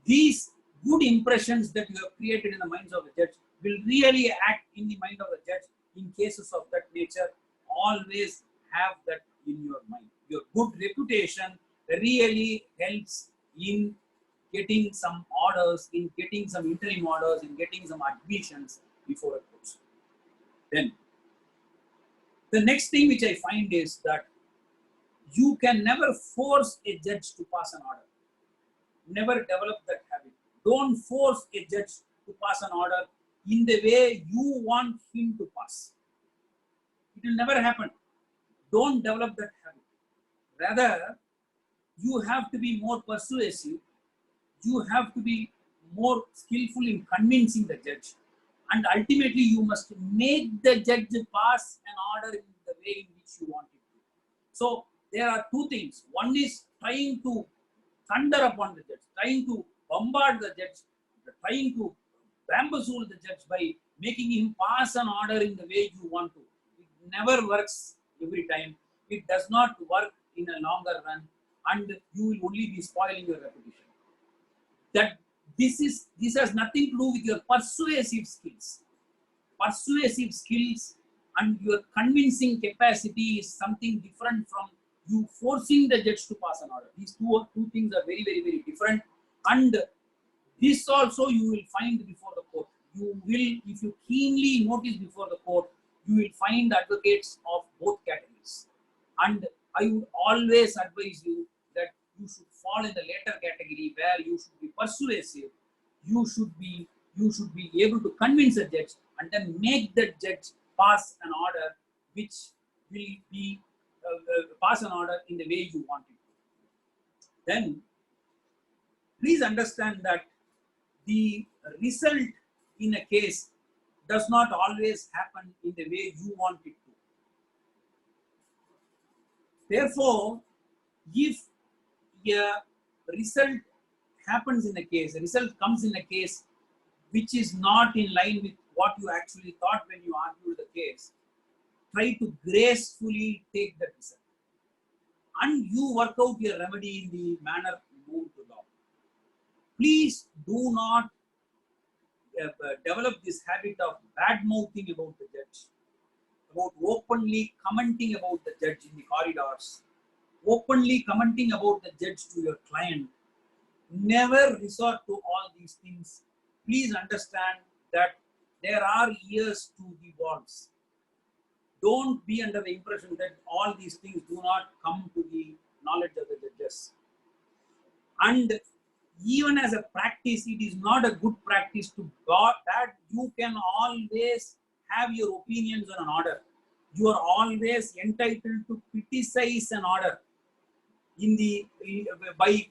These good impressions that you have created in the minds of the judge will really act in the mind of the judge in cases of that nature. Always have that in your mind. Your good reputation really helps in getting some orders, in getting some interim orders, in getting some admissions before a court. Then, the next thing which I find is that you can never force a judge to pass an order. Never develop that habit. Don't force a judge to pass an order in the way you want him to pass. It will never happen. Don't develop that habit. Rather, you have to be more persuasive. You have to be more skillful in convincing the judge. And ultimately, you must make the judge pass an order in the way in which you want it to. So, there are two things. One is trying to thunder upon the judge, trying to bombard the judge, trying to bamboozle the judge by making him pass an order in the way you want to. It never works every time. It does not work in a longer run, and you will only be spoiling your reputation. That this has nothing to do with your persuasive skills. Persuasive skills and your convincing capacity is something different from you forcing the judge to pass an order. These two things are very, very, very different. And this also you will find before the court. You will, if you keenly notice before the court, you will find advocates of both categories. And I would always advise you that you should fall in the later category where you should be persuasive. You should be able to convince a judge and then make the judge pass an order which will be pass an order in the way you want it. Then please understand that the result in a case does not always happen in the way you want it to. Therefore, if a result happens in a case, a result comes in a case which is not in line with what you actually thought when you argued the case, try to gracefully take that result. And you work out your remedy in the manner known to law. Please do not develop this habit of bad mouthing about the judge, about openly commenting about the judge in the corridors, openly commenting about the judge to your client. Never resort to all these things. Please understand that there are ears to the walls. Don't be under the impression that all these things do not come to the knowledge of the judges. And even as a practice, it is not a good practice to that you can always have your opinions on an order. You are always entitled to criticize an order in the by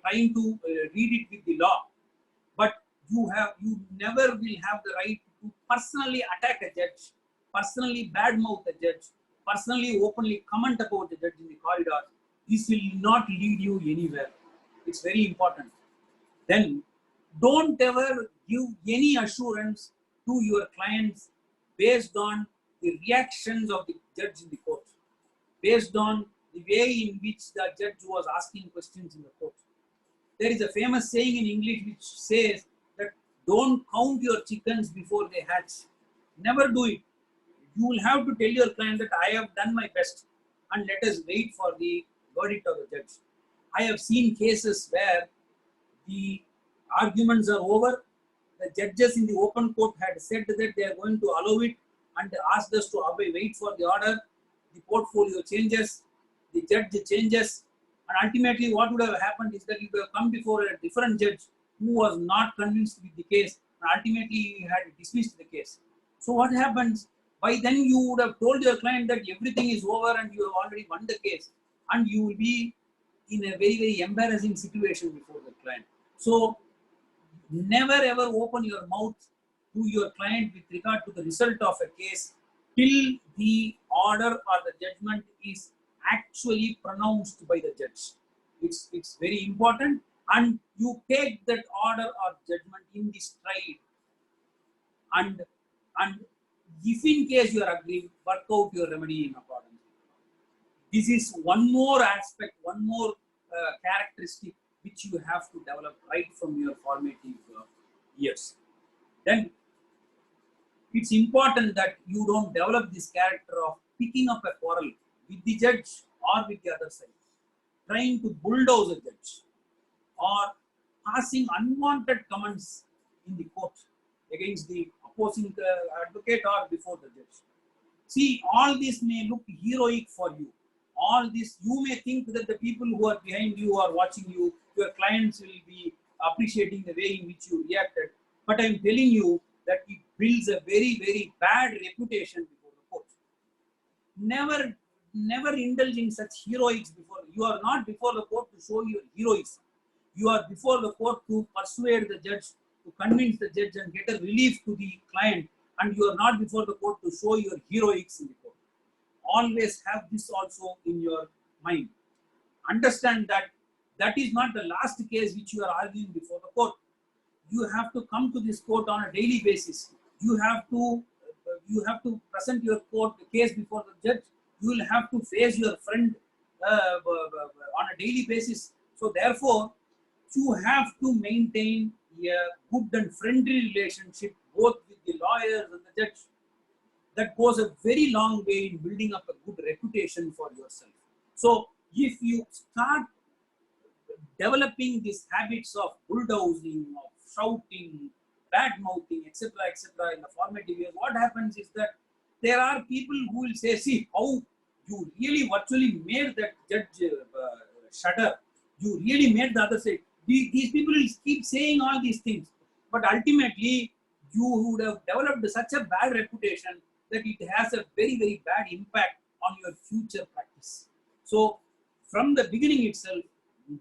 trying to read it with the law. But you never will have the right to personally attack a judge, personally badmouth a judge, personally openly comment about the judge in the corridor. This will not lead you anywhere. It's very important. Then don't ever give any assurance to your clients based on the reactions of the judge in the court, based on the way in which the judge was asking questions in the court. There is a famous saying in English which says that don't count your chickens before they hatch. Never do it. You will have to tell your client that I have done my best and let us wait for the verdict of the judge. I have seen cases where the arguments are over. The judges in the open court had said that they are going to allow it and asked us to wait for the order. The portfolio changes, the judge changes, and ultimately what would have happened is that you would have come before a different judge who was not convinced with the case, and ultimately he had dismissed the case. So what happens? By then you would have told your client that everything is over and you have already won the case, and you will be in a very, very embarrassing situation before the client. So never ever open your mouth to your client with regard to the result of a case till the order or the judgment is actually pronounced by the judge. It's very important, and you take that order or judgment in the stride, and if in case you are agreeing, work out your remedy in accordance. This is one more aspect, one more characteristic which you have to develop right from your formative years. Then it's important that you don't develop this character of picking up a quarrel with the judge or with the other side, trying to bulldoze a judge, or passing unwanted comments in the court against the opposing advocate or before the judge. See, all this may look heroic for you. All this, you may think that the people who are behind you or watching you, your clients will be appreciating the way in which you reacted. But I'm telling you that it builds a very, very bad reputation before the court. Never indulge in such heroics before. You are not before the court to show your heroism. You are before the court to persuade the judge, to convince the judge and get a relief to the client. And you are not before the court to show your heroics in the court. Always have this also in your mind. Understand that that is not the last case which you are arguing before the court. You have to come to this court on a daily basis. You have to present your court case before the judge. You will have to face your friend on a daily basis. So therefore, you have to maintain a good and friendly relationship both with the lawyers and the judge. That goes a very long way in building up a good reputation for yourself. So if you start developing these habits of bulldozing, of shouting, bad mouthing, etc., in the formative years, what happens is that there are people who will say, see how you really virtually made that judge shudder. You really made the other side. These people will keep saying all these things, but ultimately you would have developed such a bad reputation that it has a very, very bad impact on your future practice. So from the beginning itself,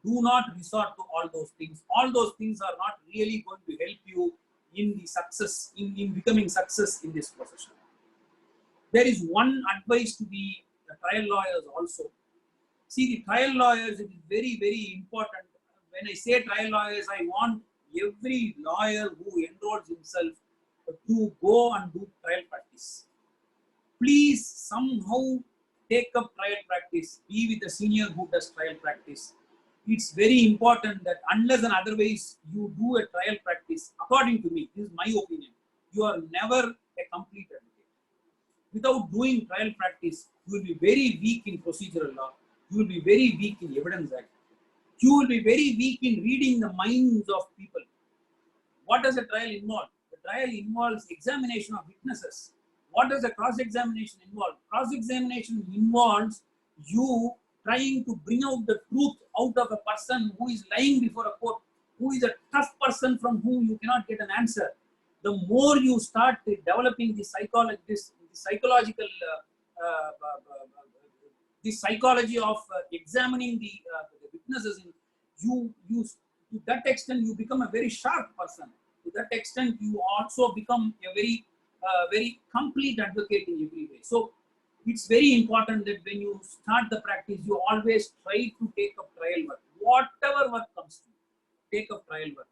do not resort to all those things. All those things are not really going to help you in the success, in becoming success in this profession. There is one advice to the trial lawyers also. See, the trial lawyers, it is very, very important. When I say trial lawyers, I want every lawyer who enrolls himself to go and do trial practice. Please somehow take up trial practice, be with a senior who does trial practice. It's very important that unless and otherwise you do a trial practice, according to me, this is my opinion, you are never a complete advocate. Without doing trial practice, you will be very weak in procedural law. You will be very weak in evidence act. You will be very weak in reading the minds of people. What does a trial involve? The trial involves examination of witnesses. What does a cross-examination involve? Cross-examination involves you trying to bring out the truth out of a person who is lying before a court, who is a tough person from whom you cannot get an answer. The more you start developing the psychology of examining the witnesses, to that extent you become a very sharp person. To that extent you also become a very complete advocate in every way. So it's very important that when you start the practice, you always try to take up trial work. Whatever work comes to you, take up trial work.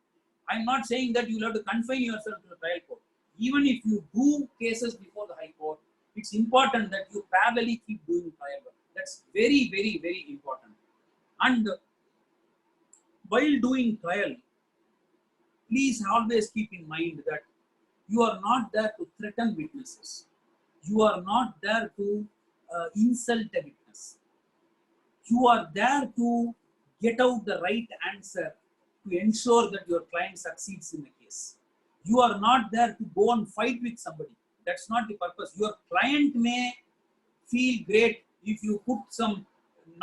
I'm not saying that you'll have to confine yourself to the trial court. Even if you do cases before the High Court, it's important that you parallelly keep doing trial work. That's very, very, very important. And while doing trial, please always keep in mind that you are not there to threaten witnesses. You are not there to insult a witness. You are there to get out the right answer to ensure that your client succeeds in the case. You are not there to go and fight with somebody. That's not the purpose. Your client may feel great if you put some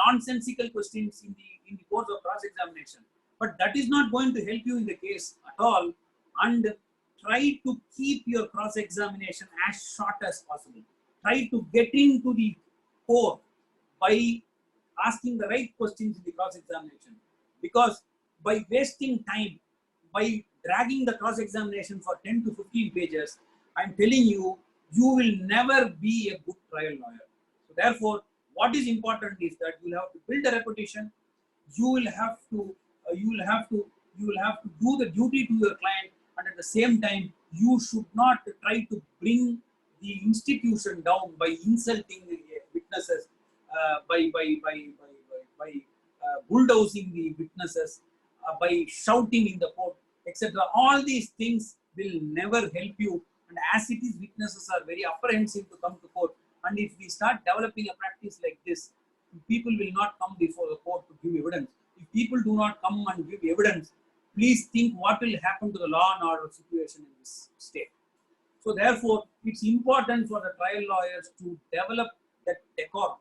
nonsensical questions in the course of cross-examination, but that is not going to help you in the case at all. And try to keep your cross-examination as short as possible. Try to get into the core by asking the right questions in the cross-examination. Because by wasting time, by dragging the cross-examination for 10 to 15 pages, I'm telling you, you will never be a good trial lawyer. So therefore, what is important is that you'll have to build a reputation. You will have to you will have to you will have to do the duty to your client, and at the same time you should not try to bring the institution down by insulting the witnesses, by bulldozing the witnesses, by shouting in the court, etc. All these things will never help you. And as it is, witnesses are very apprehensive to come to court. And if we start developing a practice like this, people will not come before the court to give evidence. If people do not come and give evidence, please think what will happen to the law and order situation in this state. So therefore, it's important for the trial lawyers to develop that decorum.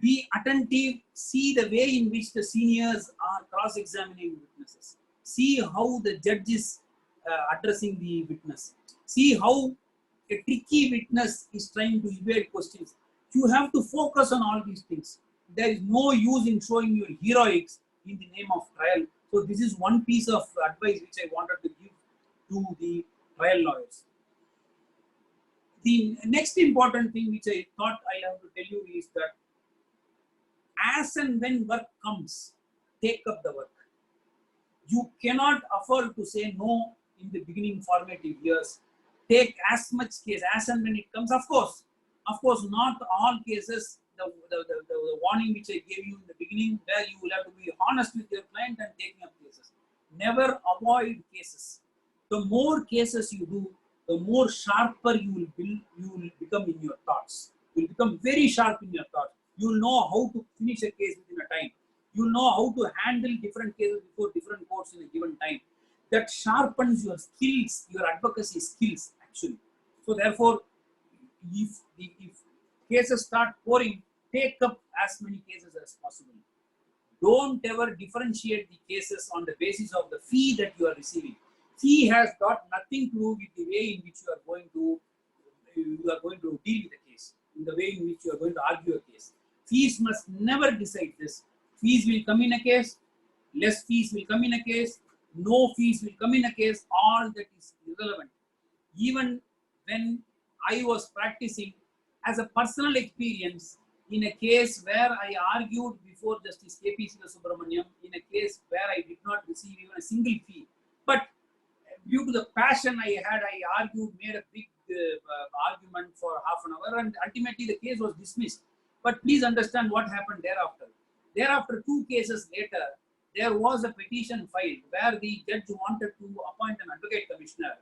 Be attentive, see the way in which the seniors are cross-examining witnesses. See how the judge is addressing the witness. See how a tricky witness is trying to evade questions. You have to focus on all these things. There is no use in showing your heroics in the name of trial. So this is one piece of advice which I wanted to give to the trial lawyers. The next important thing which I thought I have to tell you is that as and when work comes, take up the work. You cannot afford to say no in the beginning formative years. Take as much case as and when it comes. Of course, not all cases. The warning which I gave you in the beginning, where you will have to be honest with your client and taking up cases. Never avoid cases. The more cases you do, the more sharper you will become in your thoughts. You will become very sharp in your thoughts. You will know how to finish a case within a time. You will know how to handle different cases before different courts in a given time. That sharpens your skills, your advocacy skills actually. So therefore, if cases start pouring, take up as many cases as possible. Don't ever differentiate the cases on the basis of the fee that you are receiving. Fee has got nothing to do with the way in which you are going to deal with the case, in the way in which you are going to argue a case. Fees must never decide this. Fees will come in a case, less fees will come in a case, no fees will come in a case, all that is irrelevant. Even when I was practicing, as a personal experience, in a case where I argued before Justice K.P. Subramaniam, in a case where I did not receive even a single fee, but due to the passion I had, I argued, made a big argument for half an hour, and ultimately the case was dismissed. But please understand what happened thereafter. Thereafter, 2 cases later, there was a petition filed where the judge wanted to appoint an advocate commissioner.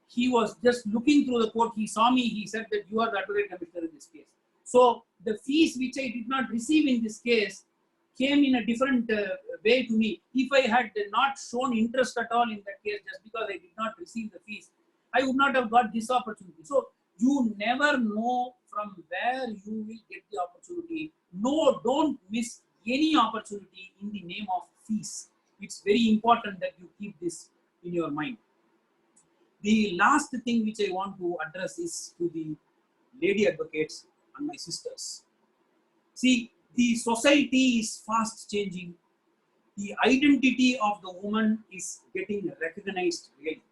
He was just looking through the court. He saw me. He said that you are the advocate commissioner in this case. So the fees which I did not receive in this case came in a different way to me. If I had not shown interest at all in that case, just because I did not receive the fees, I would not have got this opportunity. So you never know from where you will get the opportunity. No, don't miss any opportunity in the name of fees. It's very important that you keep this in your mind. The last thing which I want to address is to the lady advocates and my sisters. See, the society is fast changing. The identity of the woman is getting recognized really.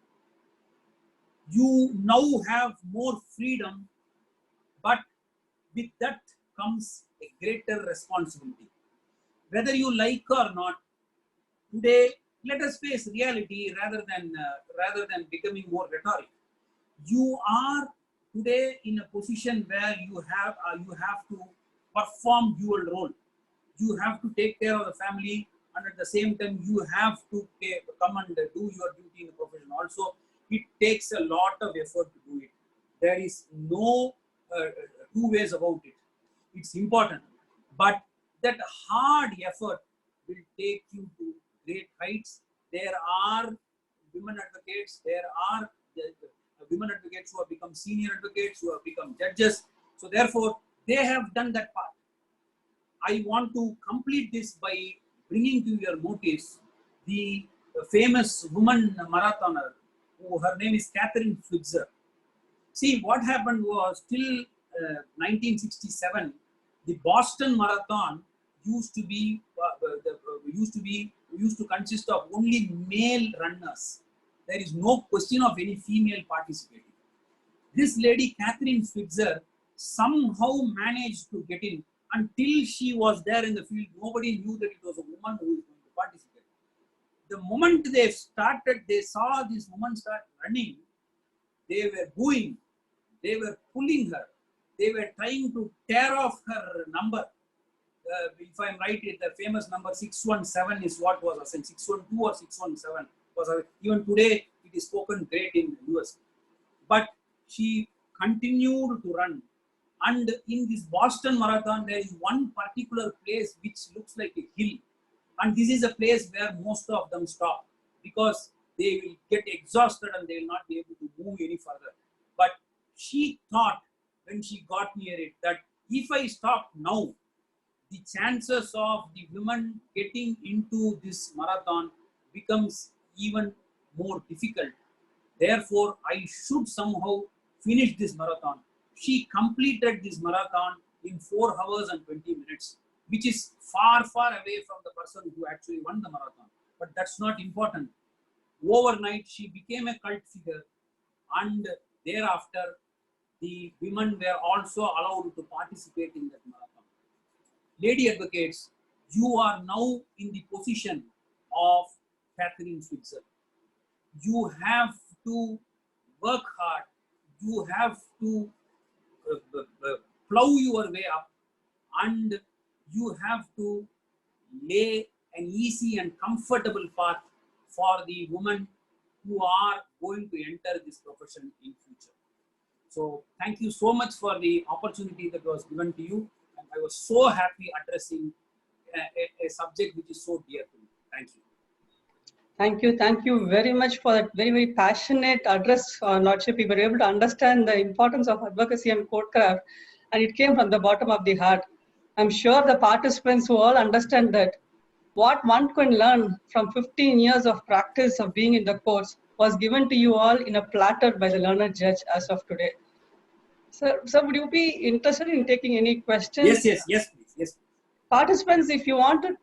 You now have more freedom, but with that comes a greater responsibility. Whether you like or not, today let us face reality rather than becoming more rhetoric. You are today in a position where you have to perform dual role. You have to take care of the family, and at the same time you have to come and do your duty in the profession. Also, it takes a lot of effort to do it. There is no 2 ways about it. It's important, but that hard effort will take you to great heights. There are women advocates. There are women advocates who have become senior advocates, who have become judges. So therefore, they have done that part. I want to complete this by bringing to your notice the famous woman marathoner, who her name is Catherine Switzer. See, what happened was till 1967, the Boston Marathon used to consist of only male runners. There is no question of any female participating. This lady, Catherine Switzer, somehow managed to get in until she was there in the field, nobody knew that it was a woman who was going to participate. The moment they started, they saw this woman start running, they were booing, they were pulling her, they were trying to tear off her number. If I'm right, the famous number 617 is what was assigned. 612 or 617 was even today it is spoken great in the US. But she continued to run. And in this Boston Marathon, there is one particular place which looks like a hill. And this is a place where most of them stop because they will get exhausted and they will not be able to move any further. But she thought when she got near it that if I stop now, the chances of the women getting into this marathon becomes even more difficult. Therefore, I should somehow finish this marathon. She completed this marathon in 4 hours and 20 minutes, which is far, far away from the person who actually won the marathon. But that's not important. Overnight, she became a cult figure, and thereafter, the women were also allowed to participate in that marathon. Lady advocates, you are now in the position of Catherine Switzer. You have to work hard. You have to plow your way up, and you have to lay an easy and comfortable path for the women who are going to enter this profession in future. So thank you so much for the opportunity that was given to you. And I was so happy addressing a subject which is so dear to me. Thank you. Thank you very much for that very, very passionate address, Lordship. We were able to understand the importance of advocacy and courtcraft, and it came from the bottom of the heart. I'm sure the participants who all understand that what one can learn from 15 years of practice of being in the courts was given to you all in a platter by the learned judge as of today. So would you be interested in taking any questions? Yes, please. Yes. Participants, if you want to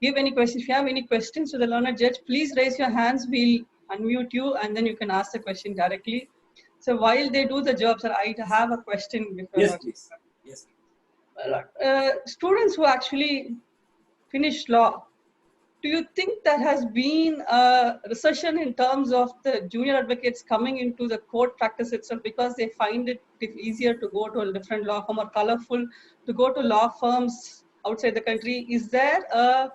give any questions, if you have any questions to the learned judge, please raise your hands. We'll unmute you and then you can ask the question directly. So while they do the job, sir, I have a question before. Yes, please. Yes. Students who actually finish law, do you think there has been a recession in terms of the junior advocates coming into the court practice itself because they find it easier to go to a different law firm or colorful to go to law firms outside the country? Is there a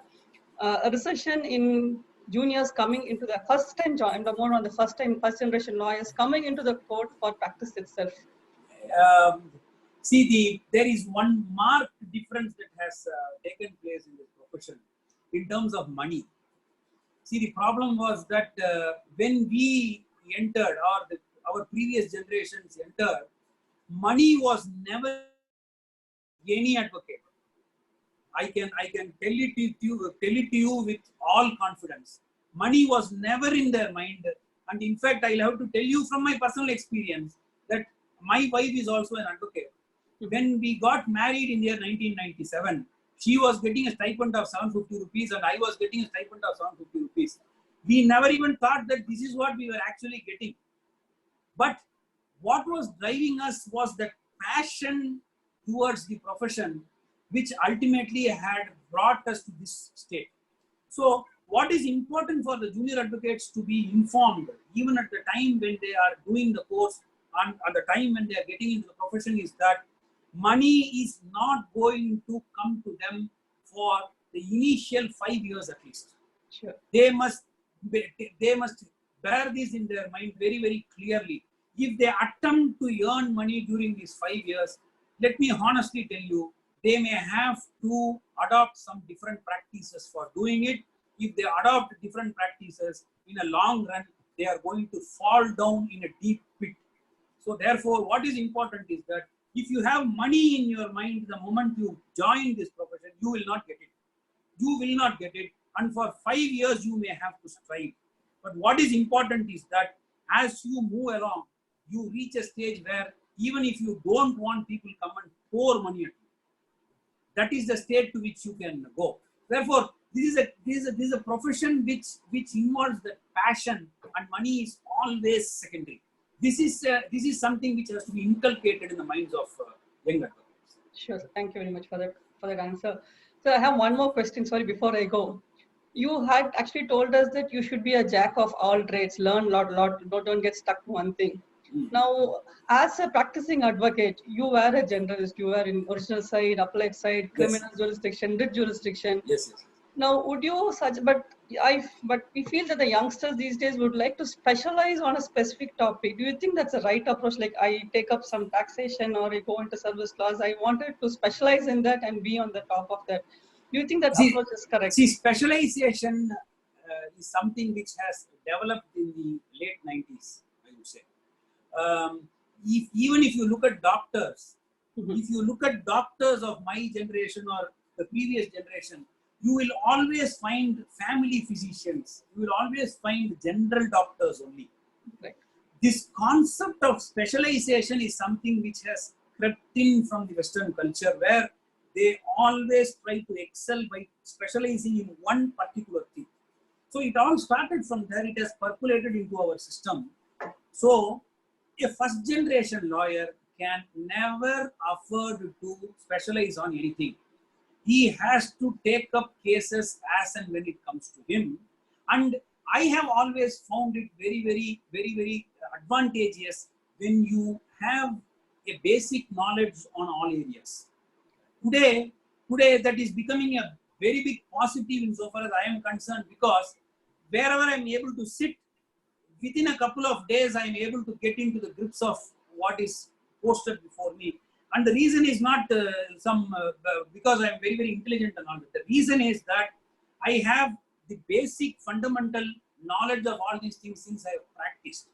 recession in juniors coming into the first time join, the more on the first generation lawyers coming into the court for practice itself? There is one marked difference that has taken place in this profession in terms of money. See, the problem was that when we entered, or our previous generations entered, money was never any advocate. I can tell it to you with all confidence. Money was never in their mind, and in fact, I'll have to tell you from my personal experience that my wife is also an advocate. When we got married in the year 1997, she was getting a stipend of 750 rupees and I was getting a stipend of 750 rupees. We never even thought that this is what we were actually getting. But what was driving us was that passion towards the profession, which ultimately had brought us to this state. So what is important for the junior advocates to be informed, even at the time when they are doing the course and at the time when they are getting into the profession, is that money is not going to come to them for the initial 5 years at least. Sure. They must bear this in their mind very, very clearly. If they attempt to earn money during these 5 years, let me honestly tell you, they may have to adopt some different practices for doing it. If they adopt different practices, in a long run, they are going to fall down in a deep pit. So therefore, what is important is that if you have money in your mind, the moment you join this profession, you will not get it. You will not get it. And for 5 years, you may have to strive. But what is important is that as you move along, you reach a stage where even if you don't want people come and pour money at you, that is the state to which you can go. Therefore, this is a profession which involves the passion, and money is always secondary. This is something which has to be inculcated in the minds of young advocates. Sure. Thank you very much for that. for that answer. So I have one more question. Sorry, before I go, you had actually told us that you should be a jack of all trades, learn a lot, don't get stuck to one thing. Now, as a practicing advocate, you were a generalist. You were in original side, applied side, criminal jurisdiction, writ jurisdiction. Yes, yes. Now, would you such? But we feel that the youngsters these days would like to specialize on a specific topic. Do you think that's the right approach? Like I take up some taxation or I go into service laws. I wanted to specialize in that and be on the top of that. Do you think that approach is correct? See, specialization is something which has developed in the late 90s, I would say. Even if you look at doctors, if you look at doctors of my generation or the previous generation, you will always find family physicians. You will always find general doctors only. Right. This concept of specialization is something which has crept in from the Western culture, where they always try to excel by specializing in one particular thing. So it all started from there. It has percolated into our system. So a first generation lawyer can never afford to specialize on anything. He has to take up cases as and when it comes to him. And I have always found it very advantageous when you have a basic knowledge on all areas. Today that is becoming a very big positive insofar as I am concerned, because wherever I am able to sit, within a couple of days I am able to get into the grips of what is posted before me. And the reason is not because I am very intelligent and all that. The reason is that I have the basic fundamental knowledge of all these things since I have practiced.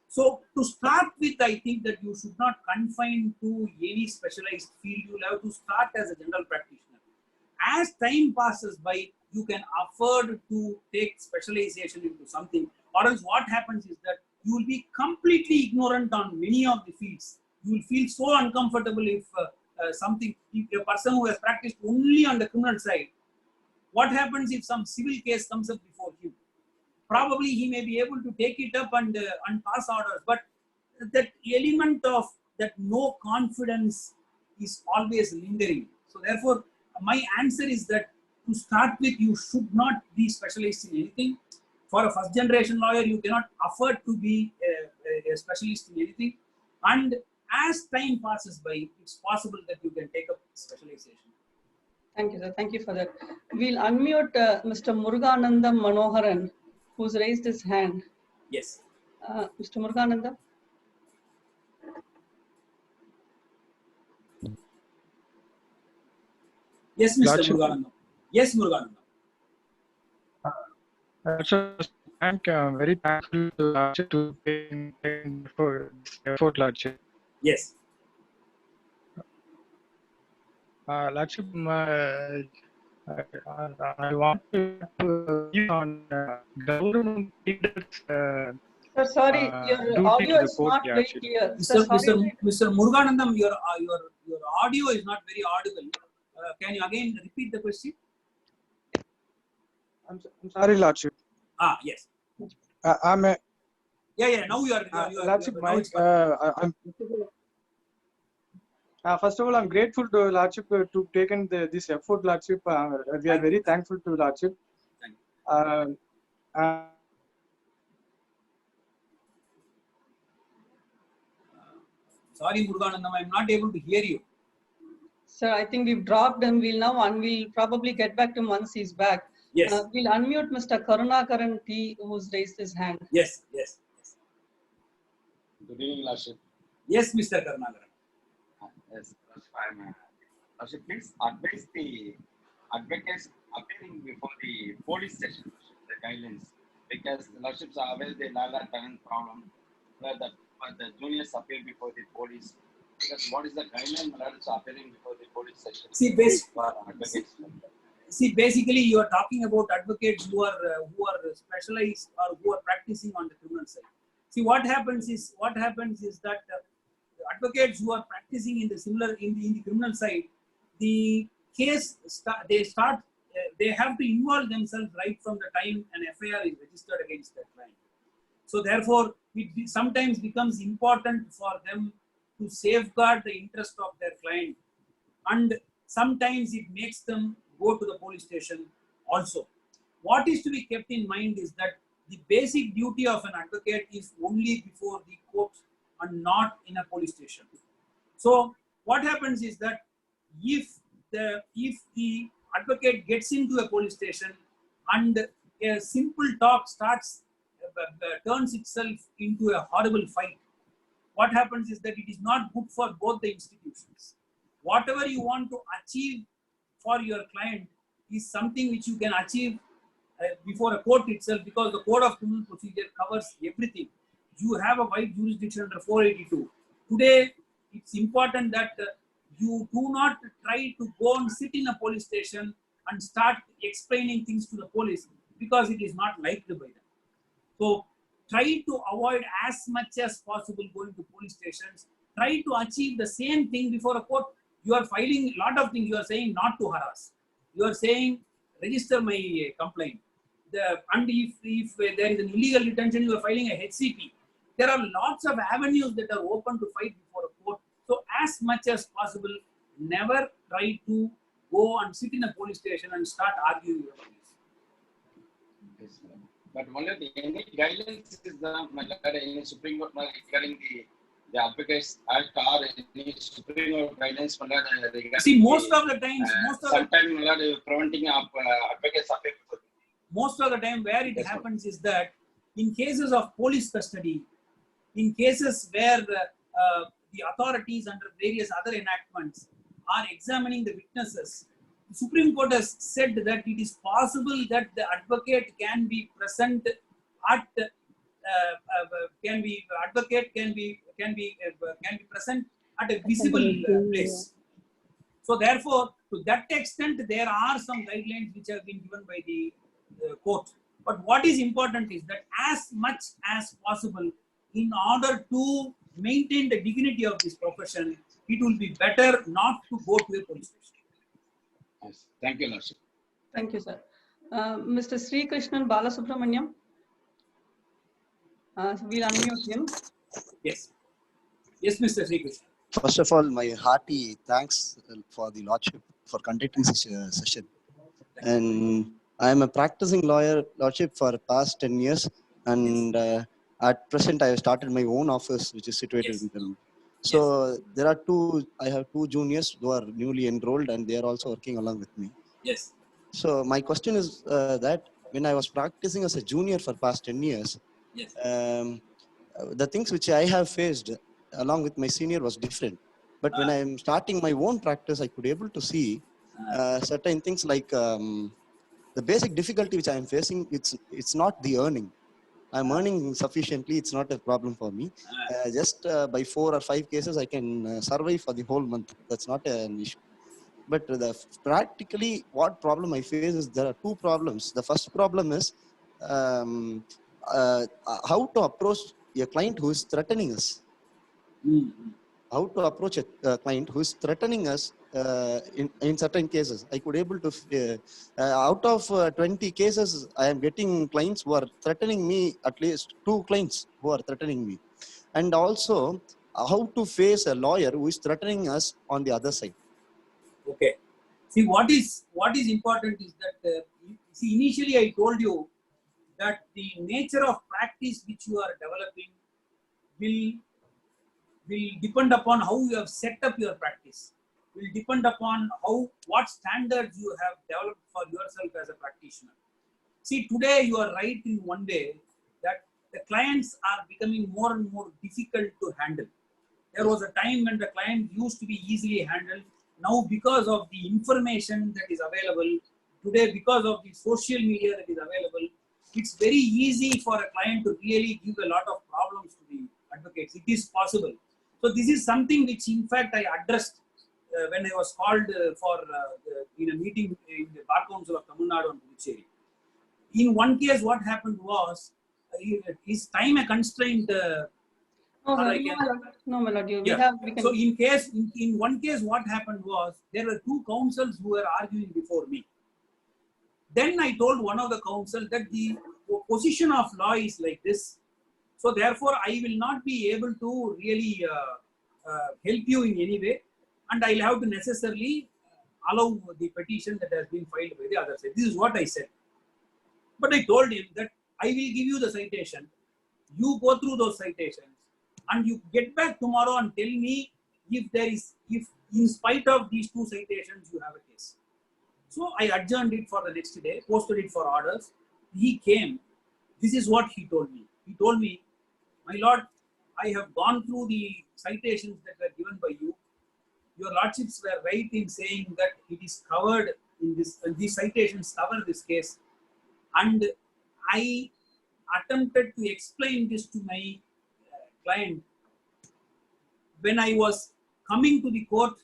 So to start with, I think that you should not confine to any specialized field. You will have to start as a general practitioner. As time passes by, you can afford to take specialization into something, or else what happens is that you will be completely ignorant on many of the fields. You will feel so uncomfortable if if a person who has practiced only on the criminal side, what happens if some civil case comes up before him? Probably he may be able to take it up and pass orders, but that element of that no confidence is always lingering. So therefore, my answer is that to start with, you should not be specialized in anything. For a first generation lawyer, you cannot afford to be a specialist in anything. And as time passes by, it's possible that you can take up specialization. Thank you, sir. Thank you for that. We'll unmute Mr. Muruganandam Manoharan, who's raised his hand. Yes. Mr. Muruganandam. Yes, Mr. Muruganandam. Yes, Muruganandam. So, I'm very thankful to pay for this effort, Lordship. Yes. Lordship, I want to view on government leaders. Sir, sorry, your audio is not very clear. Mr. Muruganandam, your audio is not very audible. Can you again repeat the question? I'm sorry, Lordship. Yes. I'm a. Yeah. Now you are. Lordship, first of all, I'm grateful to Lordship to taken this effort, Lordship. We are very thankful to Lordship. Thank you. Sorry, Muruganandam, I'm not able to hear you. Sir, I think we've dropped him. We'll probably get back to him once he's back. Yes. We'll unmute Mr. Karunakaran T, who's raised his hand. Yes. Good evening, Lordship. Yes, Mr. Karunakaran. Yes, Lordship, please advise the advocates appearing before the police station, the guidelines, because the Lordships are aware the Lala Tenant problem, where the juniors appear before the police. Because what is the guideline Lordships appearing before the police station? See, basically, you are talking about advocates who are specialized or who are practicing on the criminal side. See, what happens is that advocates who are practicing in the criminal side, the case they have to involve themselves right from the time an FIR is registered against their client. So therefore, it sometimes becomes important for them to safeguard the interest of their client, and Sometimes it makes them go to the police station also. What is to be kept in mind is that the basic duty of an advocate is only before the court and not in a police station. So what happens is that if the advocate gets into a police station and a simple talk turns itself into a horrible fight, what happens is that it is not good for both the institutions. Whatever you want to achieve for your client is something which you can achieve before a court itself, because the Code of Criminal Procedure covers everything. You have a wide jurisdiction under 482. Today, it's important that you do not try to go and sit in a police station and start explaining things to the police, because it is not liked by them. So try to avoid as much as possible going to police stations. Try to achieve the same thing before a court. You are filing a lot of things. You are saying not to harass. You are saying register my complaint. And if there is an illegal detention, you are filing a HCP. There are lots of avenues that are open to fight before a court. So as much as possible, never try to go and sit in a police station and start arguing with the police. Yes, but only any guidelines is the in Supreme Court regarding the Advocates Act or any Supreme Court guidelines regarding. See, most of the times, sometimes preventing advocates affect. Most of the time where it happens is that in cases of police custody, in cases where the authorities under various other enactments are examining the witnesses, the Supreme Court has said that it is possible that the advocate can be present at can be present at a visible place. So therefore, to that extent, there are some guidelines which have been given by the court. But what is important is that as much as possible, in order to maintain the dignity of this profession, it will be better not to go to a police station. Yes. Thank you, Lordship. Thank you, sir. Mr. Sri Krishnan Balasubramaniam. We'll unmute him. Yes. Yes, Mr. Sri Krishnan. First of all, my hearty thanks for the Lordship for conducting such a session. And I am a practicing lawyer, Lordship, for the past 10 years. And at present, I have started my own office, which is situated in Pelham. So there are I have two juniors who are newly enrolled, and they are also working along with me. Yes. So my question is that when I was practicing as a junior for past 10 years, yes. The things which I have faced along with my senior was different. But when I am starting my own practice, I could able to see certain things like the basic difficulty which I am facing. It's not the earning. I'm earning sufficiently. It's not a problem for me. Just by 4 or 5 cases, I can survive for the whole month. That's not an issue. But practically, what problem I face is there are two problems. The first problem is how to approach a client who is threatening us. How to approach a client who is threatening us in certain cases. I could able to, out of 20 cases, I am getting clients who are threatening me, at least 2 clients who are threatening me. And also, how to face a lawyer who is threatening us on the other side. Okay. See, what is important is that, see, initially I told you that the nature of practice which you are developing will depend upon how you have set up your practice, will depend upon what standards you have developed for yourself as a practitioner. See, today you are right in one way that the clients are becoming more and more difficult to handle. There was a time when the client used to be easily handled. Now, because of the information that is available today, because of the social media that is available, it's very easy for a client to really give a lot of problems to the advocates. It is possible. So this is something which, in fact, I addressed when I was called in a meeting in the Bar Council of Tamil Nadu and Puducherry. In one case, what happened was, is time a constraint? No, my lord. So in one case, what happened was, there were 2 counsels who were arguing before me. Then I told one of the counsel that the position of law is like this. So therefore, I will not be able to really help you in any way. And I'll have to necessarily allow the petition that has been filed by the other side. This is what I said. But I told him that I will give you the citation. You go through those citations and you get back tomorrow and tell me if in spite of these 2 citations you have a case. So I adjourned it for the next day, posted it for orders. He came. This is what he told me. He told me, my lord, I have gone through the citations that were given by you. Your lordships were right in saying that it is covered in this, these citations cover this case. And I attempted to explain this to my client when I was coming to the court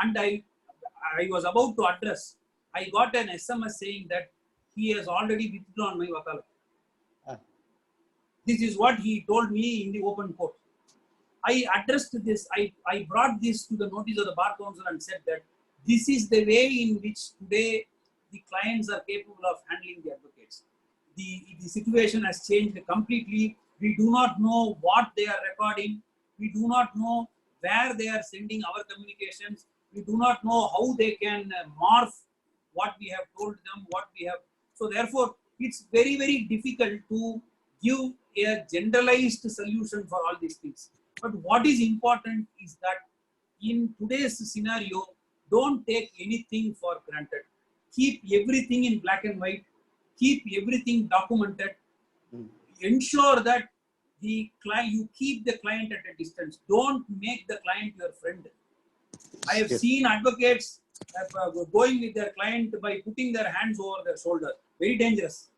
and I was about to address. I got an SMS saying that he has already withdrawn my wakalat. This is what he told me in the open court. I addressed this, I brought this to the notice of the Bar Council and said that this is the way in which today the clients are capable of handling the advocates. The situation has changed completely. We do not know what they are recording. We do not know where they are sending our communications. We do not know how they can morph what we have told them, what we have. So therefore, it's very, very difficult to give a generalized solution for all these things. But what is important is that in today's scenario, don't take anything for granted. Keep everything in black and white. Keep everything documented. Ensure that the client, you keep the client at a distance. Don't make the client your friend. I have seen advocates going with their client by putting their hands over their shoulder. Very dangerous.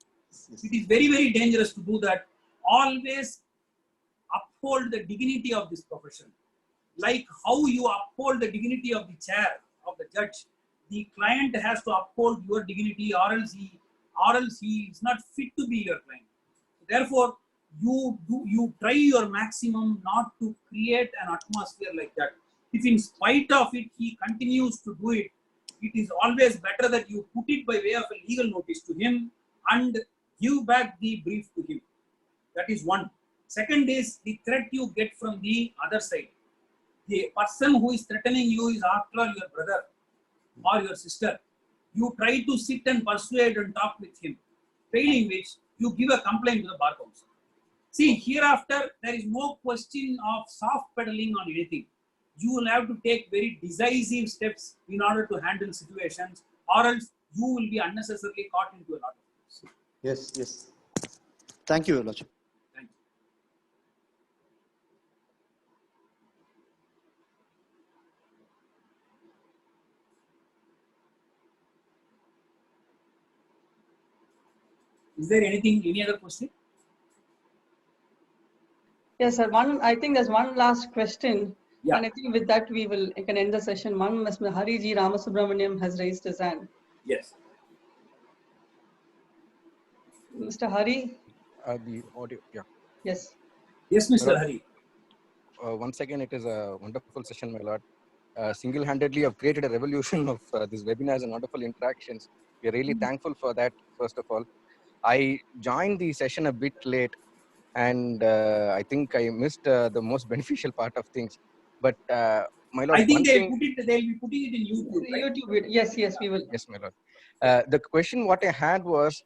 It is very, very dangerous to do that. Always uphold the dignity of this profession. Like how you uphold the dignity of the chair of the judge, the client has to uphold your dignity, or else he is not fit to be your client. Therefore, you try your maximum not to create an atmosphere like that. If in spite of it he continues to do it, it is always better that you put it by way of a legal notice to him and give back the brief to him. That is one. Second is the threat you get from the other side. The person who is threatening you is after all your brother or your sister. You try to sit and persuade and talk with him, failing which you give a complaint to the Bar Council. See, hereafter there is no question of soft pedaling on anything. You will have to take very decisive steps in order to handle situations, or else you will be unnecessarily caught into a lot of things. Yes, yes. Thank you, Your Lordship. Thank you. Is there any other question? Yes, sir. I think there's one last question. Yeah. And I think with that, we can end the session. One, Mr. Hari G. Ramasubramaniam has raised his hand. Yes. Mr. Hari? The audio, yeah. Yes. Yes, Mr. Hari. Once again, it is a wonderful session, my lord. Single-handedly, have created a revolution of these webinars and wonderful interactions. We are really thankful for that, first of all. I joined the session a bit late, and I think I missed the most beneficial part of things. But my lord, I think they'll be putting it in YouTube, right? YouTube. Yes, we will. Yes, my lord. The question what I had was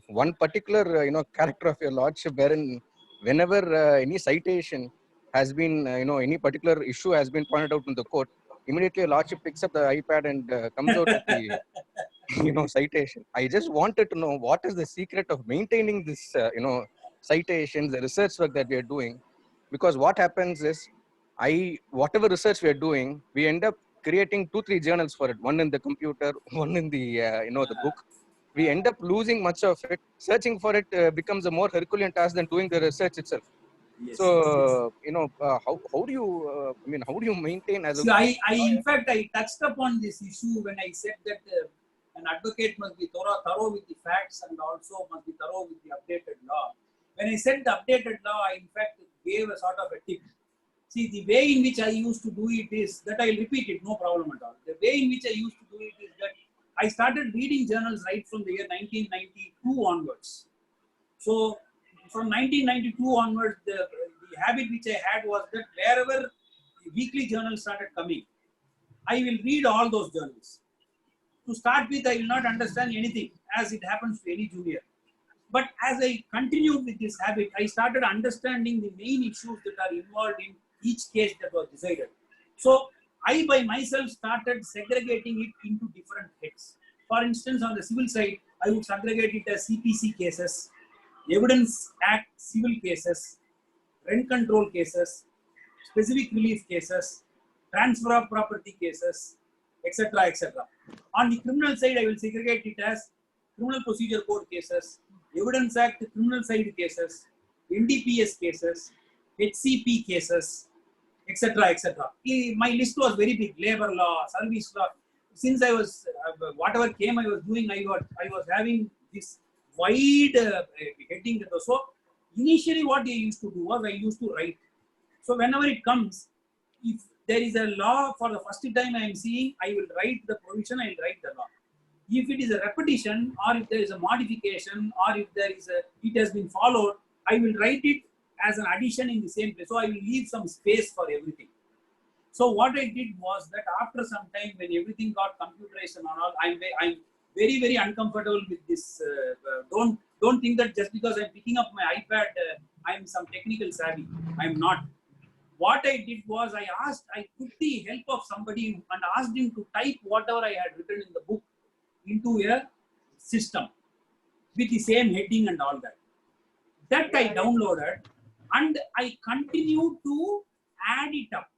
one particular character of your lordship, wherein whenever any citation has been any particular issue has been pointed out in the court, immediately your lordship picks up the iPad and comes out with the citation. I just wanted to know what is the secret of maintaining this citations, the research work that we are doing, because what happens is whatever research we are doing, we end up creating 2-3 journals for it, one in the computer, one in the the book. We end up losing much of it. Searching for it becomes a more Herculean task than doing the research itself. Yes, so how do you how do you maintain as I in fact I touched upon this issue when I said that an advocate must be thorough with the facts and also must be thorough with the updated law. When I said the updated law, I in fact gave a sort of a tip. See, the way in which I used to do it is that I'll repeat it, no problem at all. The way in which I used to do it is that I started reading journals right from the year 1992 onwards. So from 1992 onwards, the habit which I had was that wherever the weekly journals started coming, I will read all those journals. To start with, I will not understand anything, as it happens to any junior. But as I continued with this habit, I started understanding the main issues that are involved in each case that was decided. So I by myself started segregating it into different heads. For instance, on the civil side, I would segregate it as CPC cases, Evidence Act civil cases, rent control cases, specific relief cases, transfer of property cases, etc. etc. On the criminal side, I will segregate it as criminal procedure code cases, Evidence Act criminal side cases, NDPS cases, HCP cases, etc. etc. My list was very big: labor law, service law. Since I was whatever came, I was doing. I was having this wide heading. So initially, what I used to do was I used to write. So whenever it comes, if there is a law for the first time I am seeing, I will write the provision. I will write the law. If it is a repetition, or if there is a modification, or if there is it has been followed, I will write it as an addition in the same place. So I will leave some space for everything. So what I did was that after some time, when everything got computerized and all, I'm very, very uncomfortable with this. Don't think that just because I'm picking up my iPad, I'm some technical savvy. I'm not. What I did was I took the help of somebody and asked him to type whatever I had written in the book into a system with the same heading and all that. That I downloaded and I continue to add it up.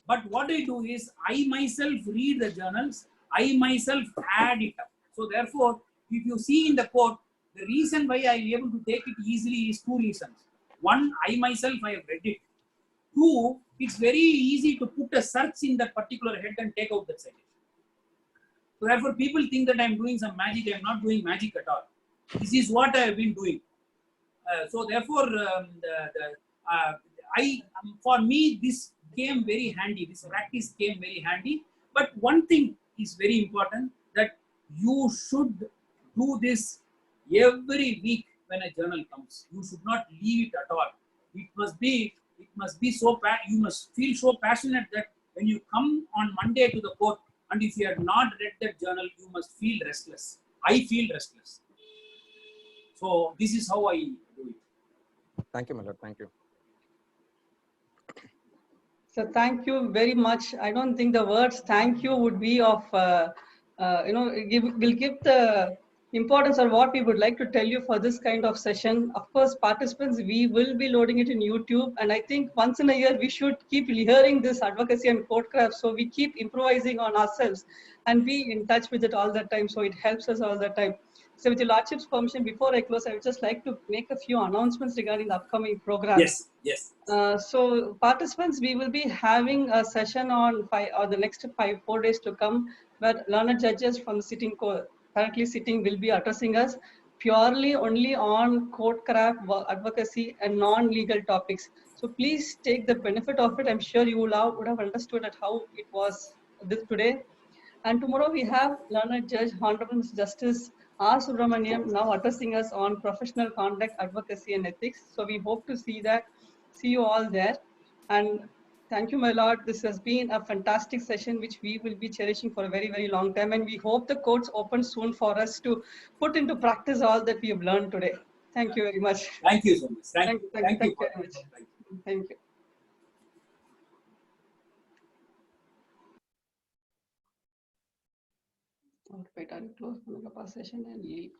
But what I do is I myself read the journals, I myself add it up. So therefore, if you see in the court, the reason why I am able to take it easily is two reasons. One, I myself I have read it. Two, it's very easy to put a search in that particular head and take out that citation. So therefore, people think that I'm doing some magic. I'm not doing magic at all. This is what I have been doing. So therefore, for me, this came very handy. This practice came very handy. But one thing is very important, that you should do this every week when a journal comes. You should not leave it at all. It must be so you must feel so passionate that when you come on Monday to the court, and if you have not read that journal, you must feel restless. I feel restless. So this is how I do it. Thank you, my lord. Thank you. So thank you very much. I don't think the words thank you would be of, will give the importance of what we would like to tell you for this kind of session. Of course, participants, we will be loading it in YouTube. And I think once in a year, we should keep hearing this advocacy and courtcraft. So we keep improvising on ourselves and be in touch with it all the time. So it helps us all the time. So with your Lordship's permission, before I close, I would just like to make a few announcements regarding the upcoming programs. Yes. So participants, we will be having a session on the next 4 days to come, where learned judges from the sitting court, currently sitting, will be addressing us purely only on courtcraft, advocacy, and non-legal topics. So please take the benefit of it. I'm sure you would have understood at how it was this today. And tomorrow we have learned judge, Honorable Mr. Justice R. Subramaniam, now addressing us on professional conduct, advocacy, and ethics. So we hope to see you all there. And thank you, my lord. This has been a fantastic session, which we will be cherishing for a very, very long time. And we hope the courts open soon for us to put into practice all that we have learned today. Thank you very much. Thank you so much. Thank you very much. Thank you. Close the session and leave.